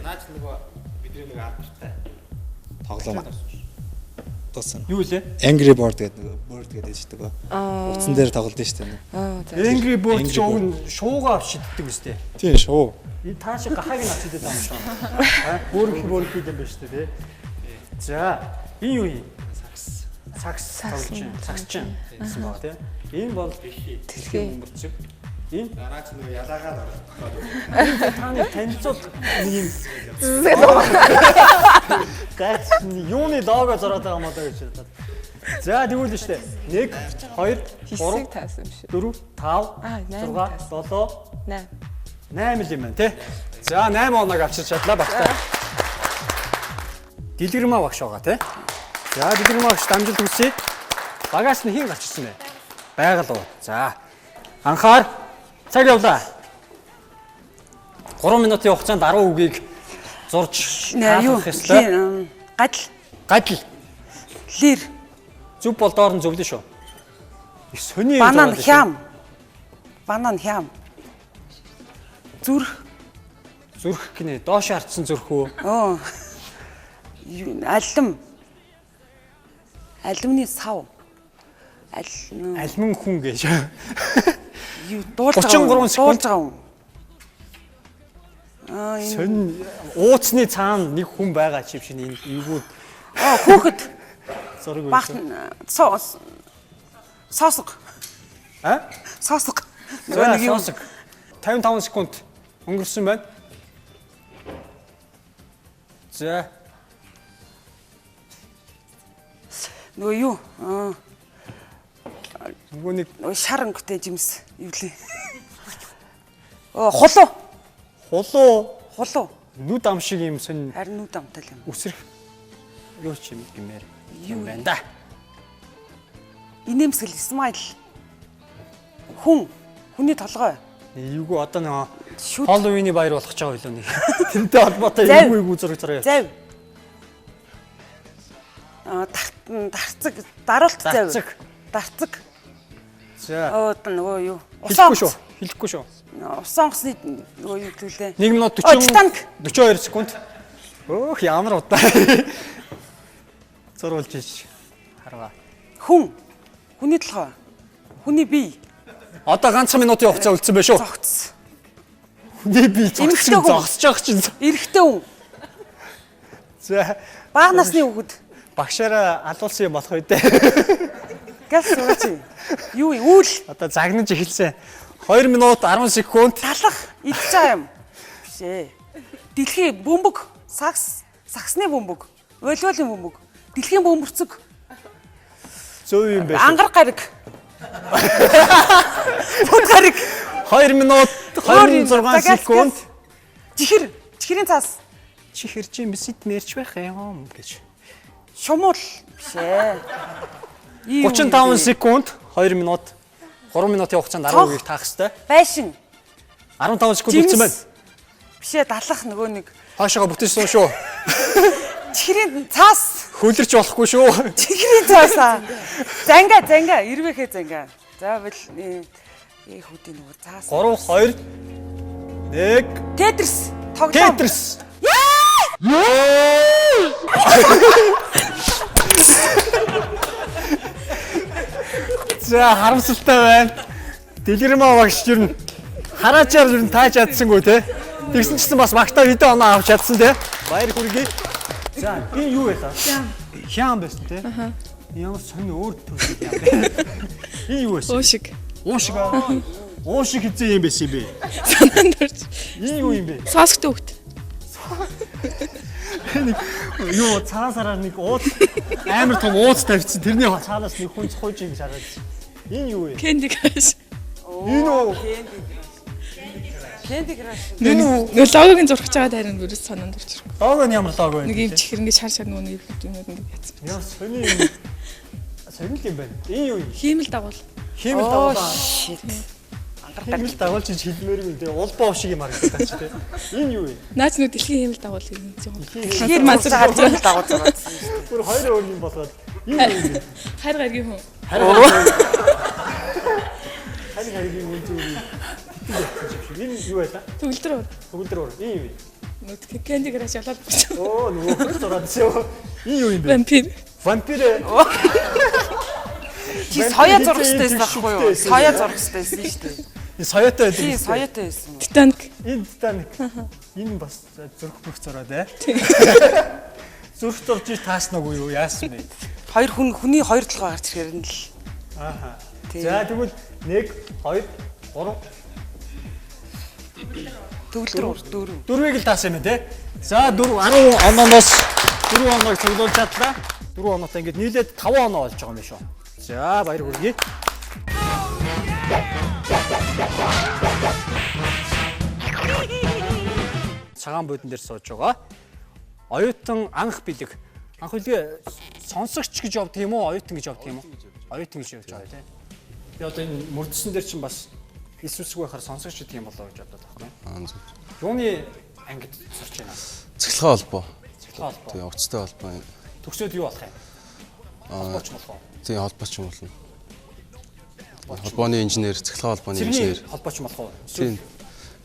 Наач нөгөө бидний нэг алдартай тоглоом туусан. Юу лээ? Angry Bird гэдэг нөгөө bird гэдэг чинь нөгөө утсан дээр тоглолт шүү дээ. Angry Bird шуугаа шиддэг үстэй. Тийм шуу. Энэ таашаа гахааг нь авчихэд байгаа юм шиг. Бүрх хийх юм байна шүү дээ. За, энэ юу юм? Сакс тоглож байна. Сакчин гэсэн баг тийм. Энэ бол дэлхийн өнгөрцөг. Энэ Дараач нөгөө ялаагаар таны танилцуул нэг юм гац юуны лого зураад байгаа юм одоо гэж бодоод. За тэгвэл нь штэ 1 2 3 таасан юм шиг. 4 5 6 7 8 юм байна тий. За 8 оног авчирч чадлаа багтаа. Дэлгэрмаа багш байгаа тий. За дэлгэрмаа багш дамжилт хүсье. Багаас нь хин гарчсан бэ? Байгаль уу. За анхаар цаг явлаа. 3 минутын хугацаанд 10 үгийг зурж юу гадл лир зүв бол доор нь зөвлөн шүү. Их сони банан хям зүрх гинэ доош харцсан зүрх үү? алимны сав алимын хүн гэж. Юу дуулж 33 секунд. Сонь ууцны цаана нэг хүн байгаа чив шинэ энэ эвгүүд. Хөөхд. Зураг үү. Сосог. Сосог. Сосог. 55 секунд өнгөрсөн байна. За. Нөгөө юу? Нөгөө нэг шарангтэй жимс юу лээ. Хулуу. Нүд ам шиг юм сонь. Харин нүд амтай юм. Үсрэх. Юу ч юм гэмээр. Юу байна да? Инээмсгэл Исмаил. Хүний толгой. Эйгүү одоо нэг Halloween-ы баяр болох ч байгаа билүү нэг. Тэнтэй холбоотой эйгүү зураг зураа. Зав. Дарцэг, даруулт зав. Дарцэг. За. Нөгөө юу? Хэлэхгүй шүү. Усонгосны нөгөө юу гэлээ. 1 минут 42 секунд. Өөх ямар удаа. Зурулж ич. Харгаа. Хүний толгой. Хүний бие. Одоо ганцхан минутын хугацаа үлдсэн байх шүү. Зогц. Хүний бие зогсож байгаа чинь. Эрэгтэй хүн. За. Бага насны хүүхэд. Багшаараа алуулсан юм болох үү дээ. Газ сууч. Юу үйл. Одоо загнаж эхэлсэн. 2 минут 10 секунд. Талах идэж байгаа юм. Биш ээ. Дэлхийн бөмбөг, саксны бөмбөг, волейболын бөмбөг, дэлхийн бөмбөрцөг. Зөв юм байна. Ангар гариг. Бут гариг. 2 минут 26 секунд. Чихрийн цаас. Чихэрч юм бисэд мэрч байх юм гэж. Шумуул. Биш ээ. 35 секунд, 2 минут, 3 минутын хугацаанд 10 үгийг таах хэрэгтэй. Байшин. 15 секунд үлдсэн байна. Биш ээ, далах нөгөө нэг. Хаашаага бүтэж суун шүү. Чихрийн цаас. Хөлөрч болохгүй шүү. Чихрийн цаасаа. Занга, ирвэхээ занга. За бил Хүүхдийн нөгөө цаас. 3 2 1 Тетрис. Тоглоом. Тетрис. За харамсалтай байна. Дэлгэрмаа багш ер нь хараачаар ер нь тааж чадсангүй те. Тэгсэн чинь бас багтаа хэдэн оноо авч чадсан те. Баяр хүргэе. За энэ юу байлаа? Хяам байсан те. Ямар сонь өөр төрөл юм бэ? Энэ юу байсан? Уушиг. Уушиг аа. Уушиг хэзээ юм байсан бэ? Санаанд орж. Энэ юу юм бэ? Сосгт хөвгт. Юу цаасаараа нэг ууц амар том ууц тавьчихсан. Тэрний цаанаас нэг хүн цохож юм шараад. Энэ юу вэ? Кэнди краш. Энэ үү? Кэнди краш. Нөө логогийн зурхаж байгаа дайрын бүрээс санаанд орж ирэх. Лого нь ямар лого вэ? Нэг юм чихэр ингэ шар нөгөө нэг юмуд ингэ яцсан. Яа сони юм. Сони юм байна. Энэ юу юм? Хиймэл дагуул. Хиймэл дагуулаа. Хиймэл дагуул чи хэлмээргүй те. Улбоо шиг юм харагдаж ч те. Энэ юу вэ? Наач нөө дэлхийн хиймэл дагуул юм зүүн. Тэгэхээр мансаар хиймэл дагуул зураад. Бүр хоёр өөр юм болоод. Энэ юу вэ? Хайр гаргийн хүн. Хайр гаргийн хүн зүйл. Энэ юу байлаа? Төгөлдөр. Төгөлдөр. Энэ юу вэ? Нөө кэнди краш ялаад бочоо. Оо нөгөө зураад шүү. Энэ юу юм бэ? Вампир. Вампир. Чи соёо зурх хэвчтэй байхгүй юу? Соёо зурх хэвчтэй байсан шүү дээ. Энэ соёотой байдаг. Тий, соёотой байсан. Титаник. Энэ Титаник. Энэ бас зурх бүх зураад ээ. Зурх зурж тааснаагүй юу? Яасан бэ? Хоёр хүний хоёр толгой гарч ирэхээр нь л. Ааха. За тэгвэл 1 2 3 Төгөлдөр 4. Дөрвийг л таасан юм те. За 10 онооноос 4 оноог цуглуулж чадлаа. 4 оноотой ингээд нийлээд 5 оноо болж байгаа юм шүү. За баяр хүргэе. Цагаан буудан дээр сууж байгаа. Оюутан анх бэлэг. Анх бэлэг сонсогч гэж явдаг юм уу? Оюутан гэж явдаг юм уу? Оюутан гэж явж байгаа тийм. Би одоо энэ мөрдсөн дээр чинь бас эсвэсгүй байхаар сонсогч гэдэг юм болоо гэж бодоод байна. Аа зөв. Юуны ангид сурч байна? Цэглэгээ холбоо. Цэглэгээ холбоо. Тийм, уцтай холбоо. Төгсөөд юу болох юм? Холбооч болох уу? Тийм, холбооч юм болно. Холбооны инженер, цэглэгээ холбооны инженер. Холбооч болох уу? Тийм.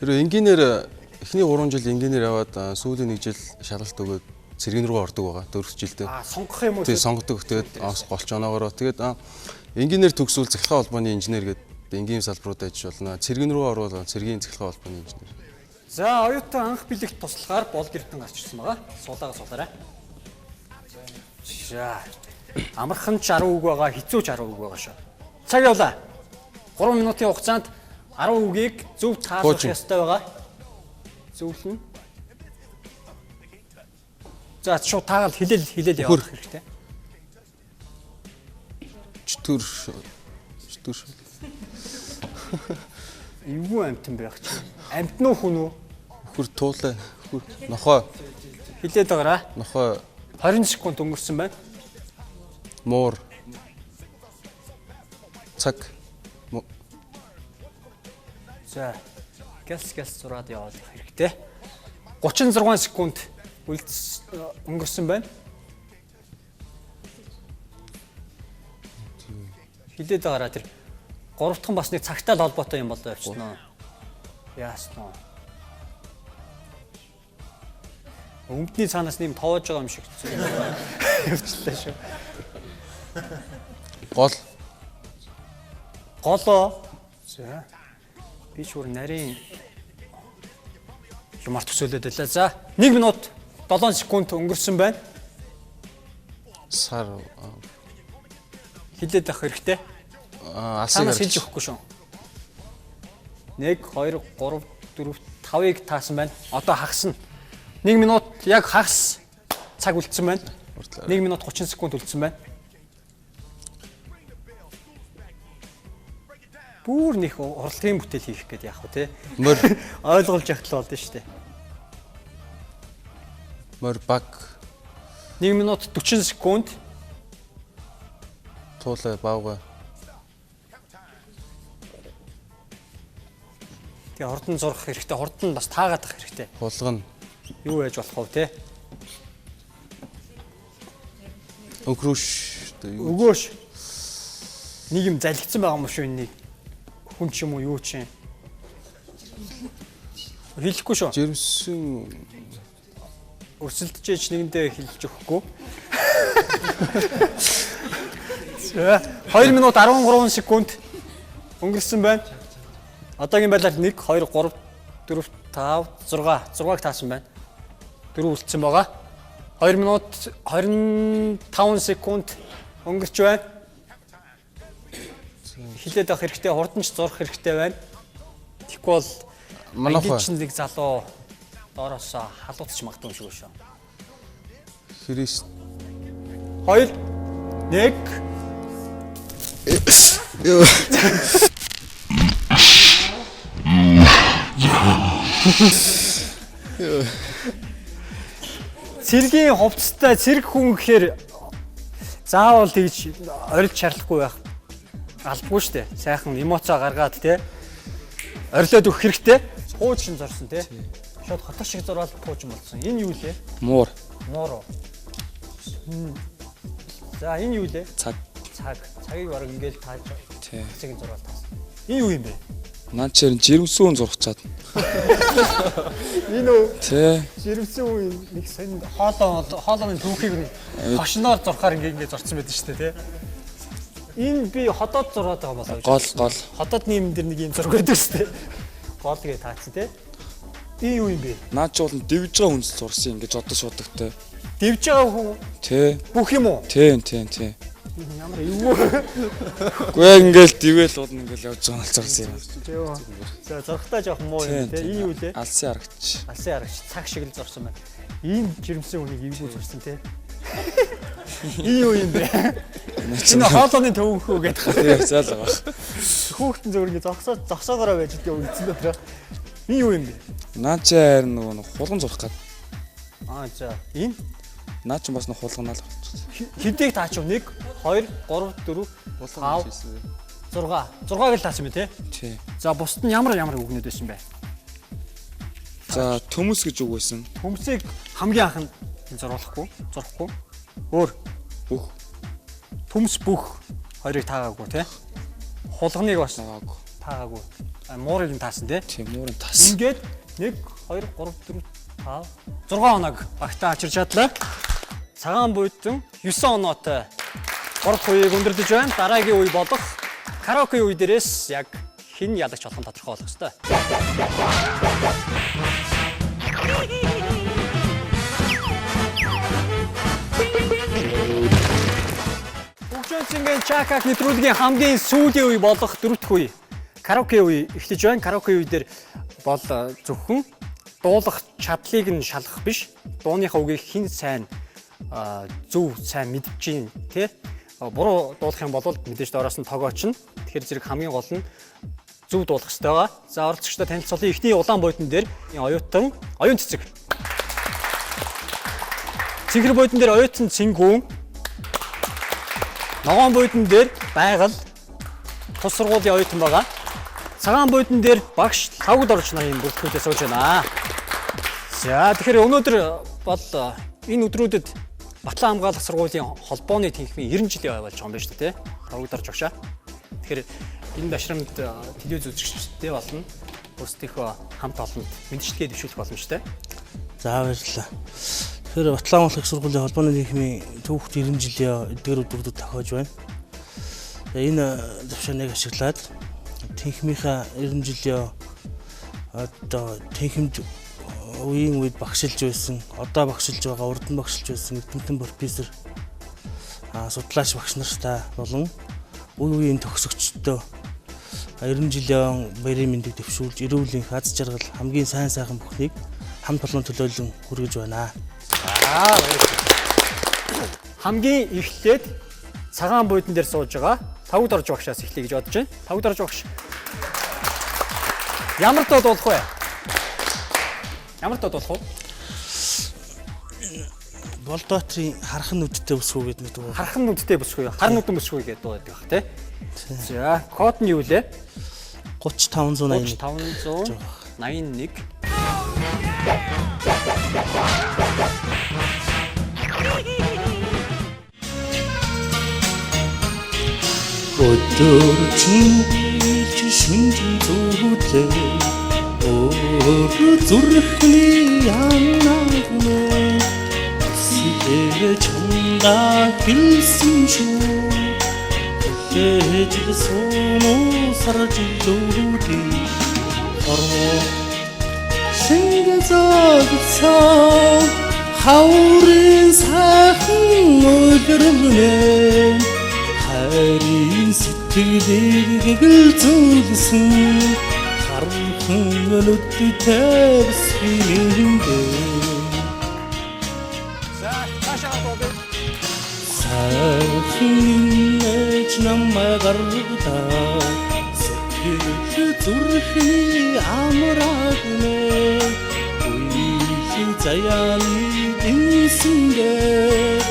Хэрвээ инженер эхний 3 жил инженер яваад сүүлийн 1 жил шалгалт өгөөд цэргийн рүү ордог байгаа 4 жилдээ. Аа, сонгох юм уу? Тийм, сонгодог. Тэгээд голч оноогоороо. Тэгээд инженер төгсвөл цэглэгээ холбооны инженер гэдэг энгийн салбарууд ажиж болно. Цэргийн рүү орвол цэргийн цэглэгээ холбооны инженер. За, оюутан анх бэлэгт туслахаар болд эрдэнэ гарч ирсэн байгаа. Суулаарай. За. Амархан ч 10 үг байгаа, хэцүү ч 10 үг байгаа шүү. Цаг явлаа. 3 минутын хугацаанд 10 үгийг зөв таалах ёстой байгаа. Зөвлөн. За, шууд таагаал хэлэл явах хэрэгтэй. Чөтгөр. Эвгүй амтан байх чинь. Амтн уу хүн үү? Хөр туулаа. Нохой. Хэлээд байгаарай. Нохой. 20 секунд өнгөрсөн байна. Муур. Цаг. За. Гэлс зураад яваад хэрэгтэй. 36 секунд өнгөрсөн байна. Хэлээд байгаарай тэр. 3 дахь бас нэг цагтаа л холбоотой юм болоо явчихна. Яасан уу? Өнгөний цаанаас нэм тоож байгаа юм шиг явчихлаа шүү. Голоо. За. Би ч бүр нарийн юмар төсөөлөд байлаа. За, 1 минут 7 секунд өнгөрсөн байна. Сар Хэлээд авах хэрэгтэй. Цаанаас хэлж өгөхгүй шүү. 1 2 3 4 5-ыг таасан байна. Одоо хагасна. 1 минут яг хагас цаг үлдсэн байна. 1 минут 30 секунд үлдсэн байна. Бүр нэг урлагийн бүтээл хийх гээд яах вэ те? Мөр ойлгуулж явах л болдсон шүү дээ. Мөр баг 1 минут 40 секунд. Туулаа баавга. Тэгээ хурдан зурх хэрэгтэй, хурдан бас таагаад авах хэрэгтэй. Хулгана. Юу яаж болох вэ те? Өгөөш. Өгөөш. Нэг юм залгицсан байгаа юм шүү энийг. хүн ч юм уу юу ч юм. Хэлэхгүй шүү. Жирэмсэн Өрсөлдөж нэгэндээ хэлж өгөхгүй. За 2 минут 13 секунд өнгөрсөн байна. Одоогийн байдлаар 1 2 3 4 5 6 6-г таасан байна. 4 үлдсэн байгаа. 2 минут 25 секунд өнгөрч байна. Хилээд авах хэрэгтэй, хурдан ч зурх хэрэгтэй байна. Тэгэхгүй бол манайхаа нэг залуу доороос халууцч магадгүй шүү шүү. Христ 2 1 Цэргийн хувцастай цэрэг хүн гэхээр заавал тэгж орилж шаарлахгүй байх албагүй шүү дээ. Сайхан эмоцоо гаргаад те орилоод өгөх хэрэгтэй. Пууж шин зорсон те. Шууд хотор шиг зурвал пууж болсон. Энэ юу лээ? Муур. Муур. За энэ юу лээ? Цаг. Цагийг бараг ингээл тааж цагийн зурвал таасан. Энэ юу юм бэ? Наачаар жирэмсэн зурх чад. Энэ үү? Тий. Жирэмсэн үе нэг сонь хоолойны түүхийг хошноор зурхаар ингээ зурцсан байдаг шүү дээ, тий. Энэ би хотод зураад байгаа болоо. Гол. Хотодны юм дээр нэг юм зураг байдаг шүү дээ. Гол гээ таацсан, тий. Энэ юу юм бэ? Наач бол дэвж байгаа хүнс зурсан ингэж одоо шуудагтай. Дэвж байгаа хүн? Тий. Бүх юм уу? Тий. Ямар юу? Гүй ингээл дэвэл бол ингээл явж байгаа л зурсан юм. За зурхтаа жоох муу юм тий. Энэ юу лээ? Алсын аргач. Цаг шиг л зурсан байна. Энэ жирэмсэн хүнийг эвгүй зурсан тий. Энэ юу юм бэ? Энэ хоолойны төвхөө гэдэг. Тий, заал байгаа. Хүүхдэн зөвөр ингэ зогсоогоороо байж идэх үлдсэн дотроо. Энэ юу юм бэ? Наачаар нөгөө хулган зурх гад. За энэ наач бас нэг хулганаа л болчихсон. Хэдийг таач юу? 1 2 3 4 5 6-ыг л таасан бэ тий? За бусд нь ямар үгнүүд байсан бэ? За төмөс гэж үг байсан. Төмсийг хамгийн анх нь зурхгүй. Өөр бүх. Төмс бүх хоёрыг таагаагүй тий? Хулганыг бас таагаагүй. Муурыг нь таасан тий? Тийм, муурыг таасан. Ингээд 1 2 3 4 5 6 хоног багтаа ачирч чадлаа. Цагаан буйдан 9 оноотой 3 хуйг өндөрлөж байна. Дараагийн үе болох караоке үе дээрээс яг хэн ялагч болох нь тодорхой болох ёстой. Бүгжэнцэнгийн Чакаг нэвтрүүлгийн хамгийн сүүлийн үе болох 4 дахь үе караоке үе эхлэж байна. Караоке үе дээр бол зөвхөн дуулах чадлыг нь шалгах биш. Дууныхаа үгийг хэн сайн зөв сайн мэдж гин тий. Буруу дуулах юм бол мэдээж доороос нь тогоочно. Тэгэхээр зэрэг хамгийн гол нь зөв дуулах хэрэгтэй байгаа. За оролцогчдод танилцуулъя. Эхний улаан бойтон дээр оюун цэцэг. Цэнхэр бойтон дээр оюутан цэнгүүн. Ногоон бойтон дээр байгаль тус сургуулийн оюутан байгаа. Цагаан бойтон дээр багш лавгд орж нарын бүртгүүлээ сууж байна. За тэгэхээр өнөөдөр бол энэ өдрүүдэд Батлан хамгаалах сургуулийн холбооны тэнхимийн 90 жилийн ой болж байгаа юм байна шүү дээ. Лавгд орж огшаа. Тэгэхээр энэ башрамд телевиз үзэгчдтэй болно. Өөрсдийнхөө хамт олонд мэдчилгээ дэвшүүлэх боломжтой. За баярлалаа. Тэгэхээр Батлан хамгаалах сургуулийн холбооны тэнхимийн түүх 90 жилийн эдгээр өдрүүдэд тохиож байна. Энэ завшааныг ашиглаад тэнхимийнхаа 90 жилийн одоо тэнхимд үеийн үед багшилж байсан, одоо багшилж байгаа, урд нь багшилж байсан эрдэмтэн профессор судлаач багш нартай болон үе үеийн төгсөгчдөө 90 жилийн баярын мэндийг дэвшүүлж эрүүл аз жаргал хамгийн сайн сайхан бүхнийг хамт олон төлөөлөн хүргэж байна. Хамгийн эхлээд цагаан буйдан дээр сууж байгаа Лавгд орж багшаас эхлэе гэж бодож байна. Лавгд орж багш. Ямар дуу дуулах вэ? Ямар дуу дуулах вэ? Болдоотрийн хархан нүдтэй бүсгүй гэдэг нэг дуу. Хархан нүдтэй бүсгүй, хар нүдэн бүсгүй гэдэг дуу байдаг бах тий. За, код нь юу лээ? 30581. 30581. Өдөр чинь сүнжин зүудлээ өөр зүрхний янагнаа сэлээ чамдаа хэлсэн шүү Ээж сууну саржилууди ороо шингэн зогцоо хаурын сайхан өдрөмнэ хайрын сэтгэлийг зүлсэн хархан нүдтэй бисгинэндэ сайхан ээж намайг гаргадаа сэтгэл зүрхний амрагнэ үеийн заяаны дэнсэндээ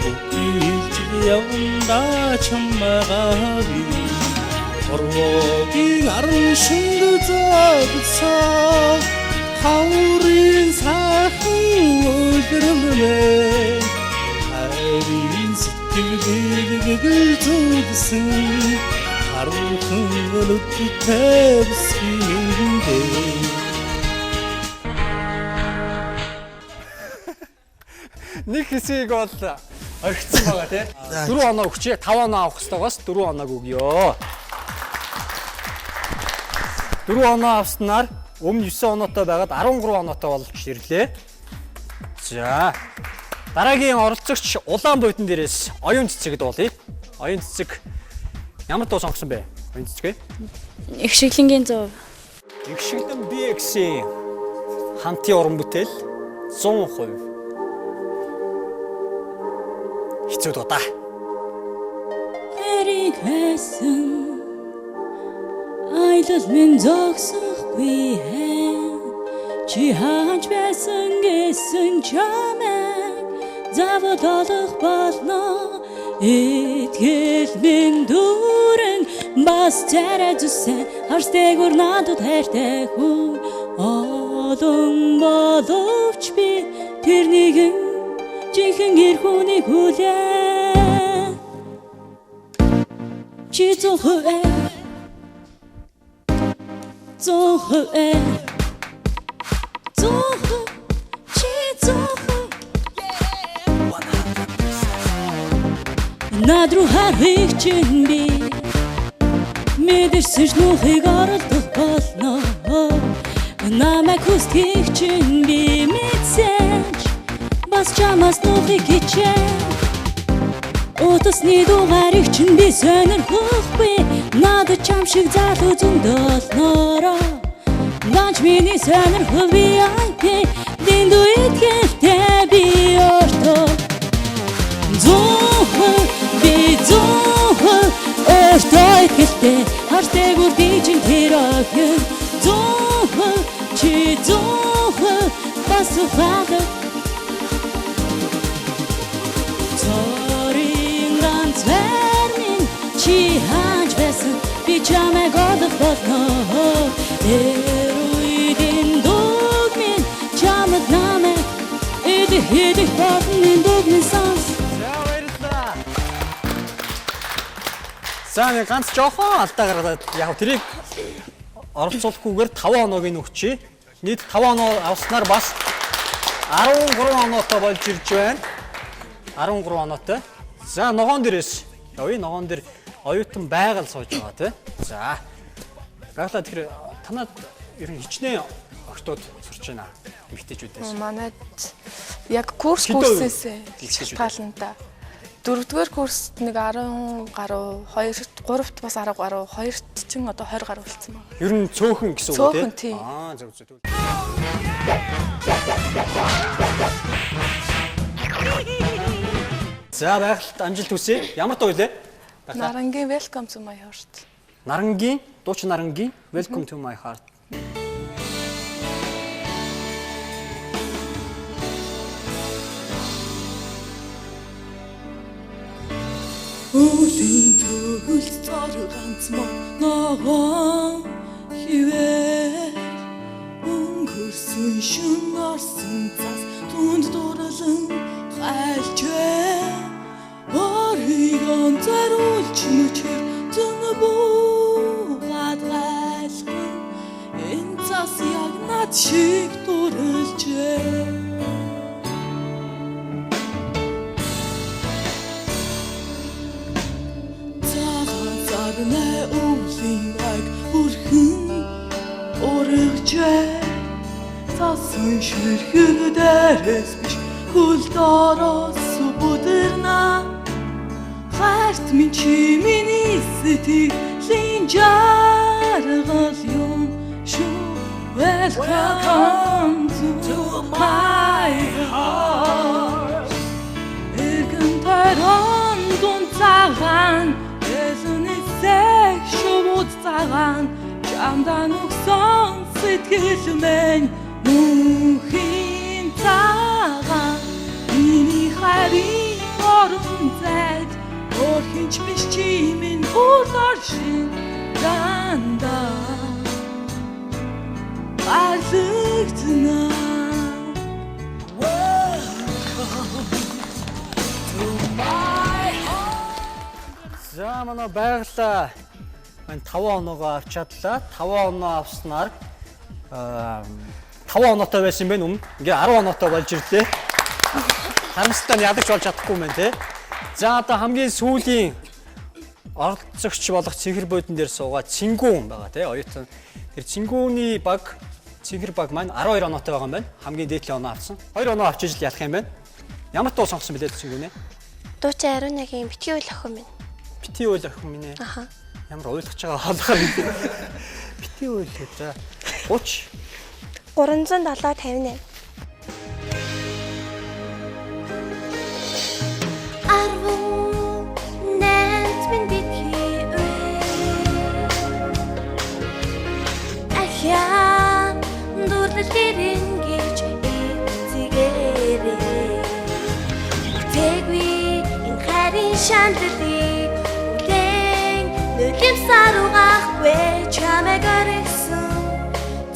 үгийлж явандаа чамаагави орвогийн аран шинг зогсоо хаурын сайхан өдрөмнэ хайрын сэтгэлийг зүлсэн хархан нүдтэй бисгинэндэ Нэг хэсгийг бол орхисон байгаа тий. 4 оноо өгчээ. 5 оноо авах хэрэгтэй бас 4 оноог өгье. 4 оноо авснаар өмнө 9 оноотой байгаад 13 оноотой болж ирлээ. За. Дараагийн оролцогч улаан бойтон дээрээс оюун цэцэгд уулъя. Оюун цэцэг ямар дуу сонгосон бэ? Оюун цэцэг. Их шиглэнгийн зов. Их шиглэн BX-ийн хамтын уран бүтээл 100%. Хэцүү дуу да. Хэрэг хэсэн Айл минь зогсохгүй чи хаач байсан гэсэн чамайг завд олох болно итгэл минь дүүрэн бас царай зүсэн харстэйгүр надад хайртай хүн олон боловч би тэр нэгэн жинхэнэ гэр хүнийг хүлээ чи зөвхөн Надруу харих чинь би мэдэрсэн нүхийг оролдох болно намайг хүсчих чинь би мэдсэн бас чамаас нүхийг хичээ утасны дугаарыг чинь би сонирхохгүй надад чам шиг залуу зөндөлнөрөө ганч миний сонирхол VIP дэндүү итгэлтэй би өөртөө Зохо өөртөө итгэлтэй хартэйгүр дижин тэрэг Зохо чи зохо бас ухаад Цорин ганц вермин чи хаач байсан би чамайг олох болно Эруидин дугмин чамд намайг идэх болно дугмин сонс За нэг ганц жоохон алдаа гаргаад яг тэрийг оролцуулахгүйгээр 5 оноогийн өгчээ. Нийт 5 оноо авснаар бас 13 оноотой болж ирж байна. 13 оноотой. За ногоон дээрээс явъя. Ногоон дээр оюутан байгаль сууж байгаа тий. За. Гахла тэр танад ер нь хичнээн огтуд сурч байна. Эмэгтэйчүүдээс. Манайд яг курсээс шалтгаална. 4-р курст нэг 10 гаруй 3-т бас 10 гаруй 2-т чинь одоо 20 гаруй болсон байна. Ер нь цөөхөн гэсэн үг тийм. Цөөхөн тийм. Зөв зөв. За байгальд амжилт хүсье. Ямар дуу вэ? Нарангийн Welcome to my heart. Нарангийн дуучин Нарангийн Welcome to my heart. Үлийн төгөлд зор ганц моногоо хивээ өнгөрсөн шин орсон цас түнд дурлан хайлчээ оригон заруулж мөчөр зэн буугаад Нас яг над шиг дурлжээ Цагаан цагнаа өвлийн аг бүрхэн урагжээ Цасан ширхэг дээрээс биш хөл дороос бүдэрнэ Хайрт минь чи миний сэтгэлийн жаргал юм шүү Welcome to my heart Эргэн тойрон дун цагаан Эзэнэсэх шууд цагаан Чамдан өгсөн сэтгэл мэн Мөнхийн цагаан Миний хайрын орон зайд Орхинч биш чи минь урдор шин дандаа Алэгтна За манай байгалаа мань 5 оноогоо авч чадлаа. 5 оноо авснаар 5 оноотой байсан юм байна өмнө. Ингээ 10 оноотой болж ирлээ. Харамсалтай нь ядагч болж чадахгүй юм байна те. За одоо хамгийн сүүлийн оролцогч болох цэнхэр бодон дээр суугаад Цингүүн байгаа те. Оюутан. Тэр Цингүүний баг цэнхэр баг маань 12 оноотой байгаа юм байна. Хамгийн дээдлийн оноо авсан. 2 оноо авч ижил ялах юм байна. Ямар дуу сонгосон бэлээ Цингүүнэ? Дуучин Ариунагийн битгий үйл охин минь. Битгий үйл охин минь ээ. Аха. Ямар ойлгож байгаа хоолгоо битгий үйл гэж. За 30 370 58 Дурдэлэрэн зигээрээ Тэгви энэ харин шандлыг үлэн Нүдэм саруугахгүй чамайг оргисон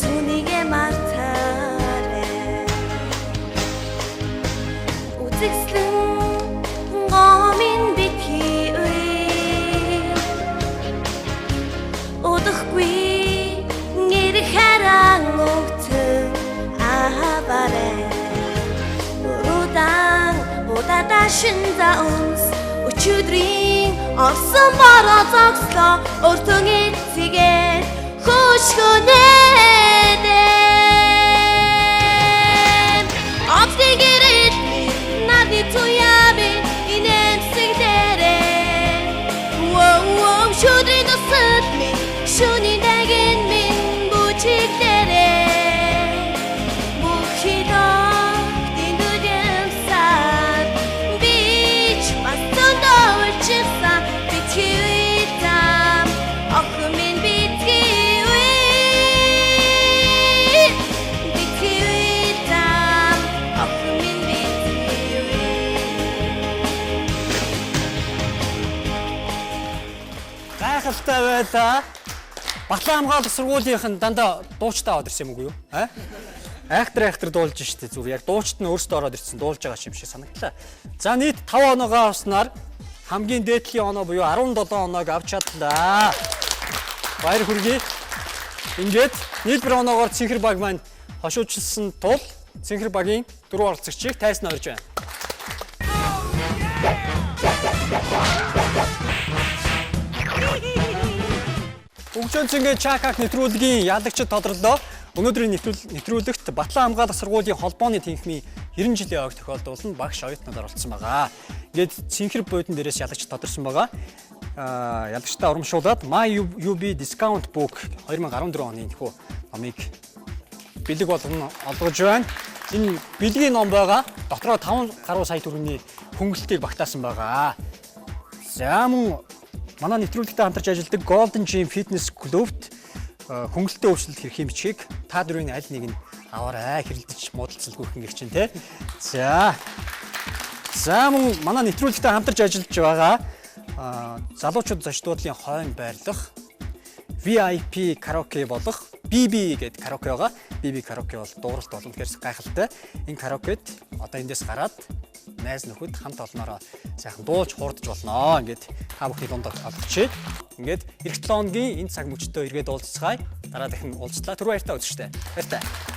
Түүнийгээ мартаарай Үзэгслэн гомын битгий үе Удахгүй харан өгтөн ахабарэ Урудан удада шинза үнс Өчөдрийн орсон бороо зогслоо Өртөн эцгээд хөшгөнэдэн Овтын гэрэлми надны туями инэмсэг дээрээ Шүдрийн тусалми шүний дагин ми Чигдэрээ Мухидор Диндүдэм сад Бич Бастон доволчихсан Битгий үйтам Охин минь битгий үе Битгий үйтам Охин минь битгий үе Гайхалтай байлаа. Батлан хамгаалах сургуулийнх нь дандаа дуучтай аваад ирсэн юм уу юу? Айхтар дуулж штэ зүг. Яг дуучт нь өөртөө ороод ирсэн дуулж байгаа юм шиг санагдлаа. За нийт 5 оноогоо авснаар хамгийн дээдлийн оноо буюу 17 оноог авч чадлаа. Баяр хүргэе. Ингээд нийлбэр оноогоор цэнхэр баг маань хошуучилсан тул цэнхэр багийн 4 оролцогчийг тайснаа орж байна. Бүгжэн цэнгэ чакак нэвтрүүлгийн ялагчид тодорлоо. Өнөөдрийн нэвтрүүлэгт Батлан хамгаалах сургуулийн холбооны тэнхимийн 90 жилийн ойг тохиолдуулсан багш оюутнууд оролцсон байгаа. Ингээд цэнхэр бодон дээрээс ялагчид тодорсон байгаа. Ялагчдаа урамшуулад My UB Discount Book 2014 оны нөхөө номыг бэлэг болгон олгож байна. Энэ бэлгийн ном байгаа. Дотроо 5 гаруй сая төгрөгийн хөнгөлөлтийг багтаасан байгаа. За мөн манай нэвтрүүлэгтээ хамтарч ажилладаг Golden Gym Fitness Club-т хөнгөлөлтөө өөрчлөлт хэрэг хэмжээг та дөрвийн аль нэг нь аваарай. Хэрэлдэж муудалцал хүрхэн гэх чинь те. За мөн манай нэвтрүүлэгтээ хамтарч ажиллаж байгаа залуучууд зочдлын хойно байрлах VIP караоке болох BB гэдэг караоке байгаа. BB караоке бол дууралт болно гэхээс гайхалтай. Энэ караокед одоо эндээс гараад найз нөхөд хамт олноороо сайхан дуулж хурдж болно. Ингээд та бүхний дунд олгоч. Ингээд эх 7 хоногийн энэ цаг мөчтөө эргээд уулзцгаая. Дараа дахин уулзлаа. Түр баяртай үзэгчтэй. Баяртай.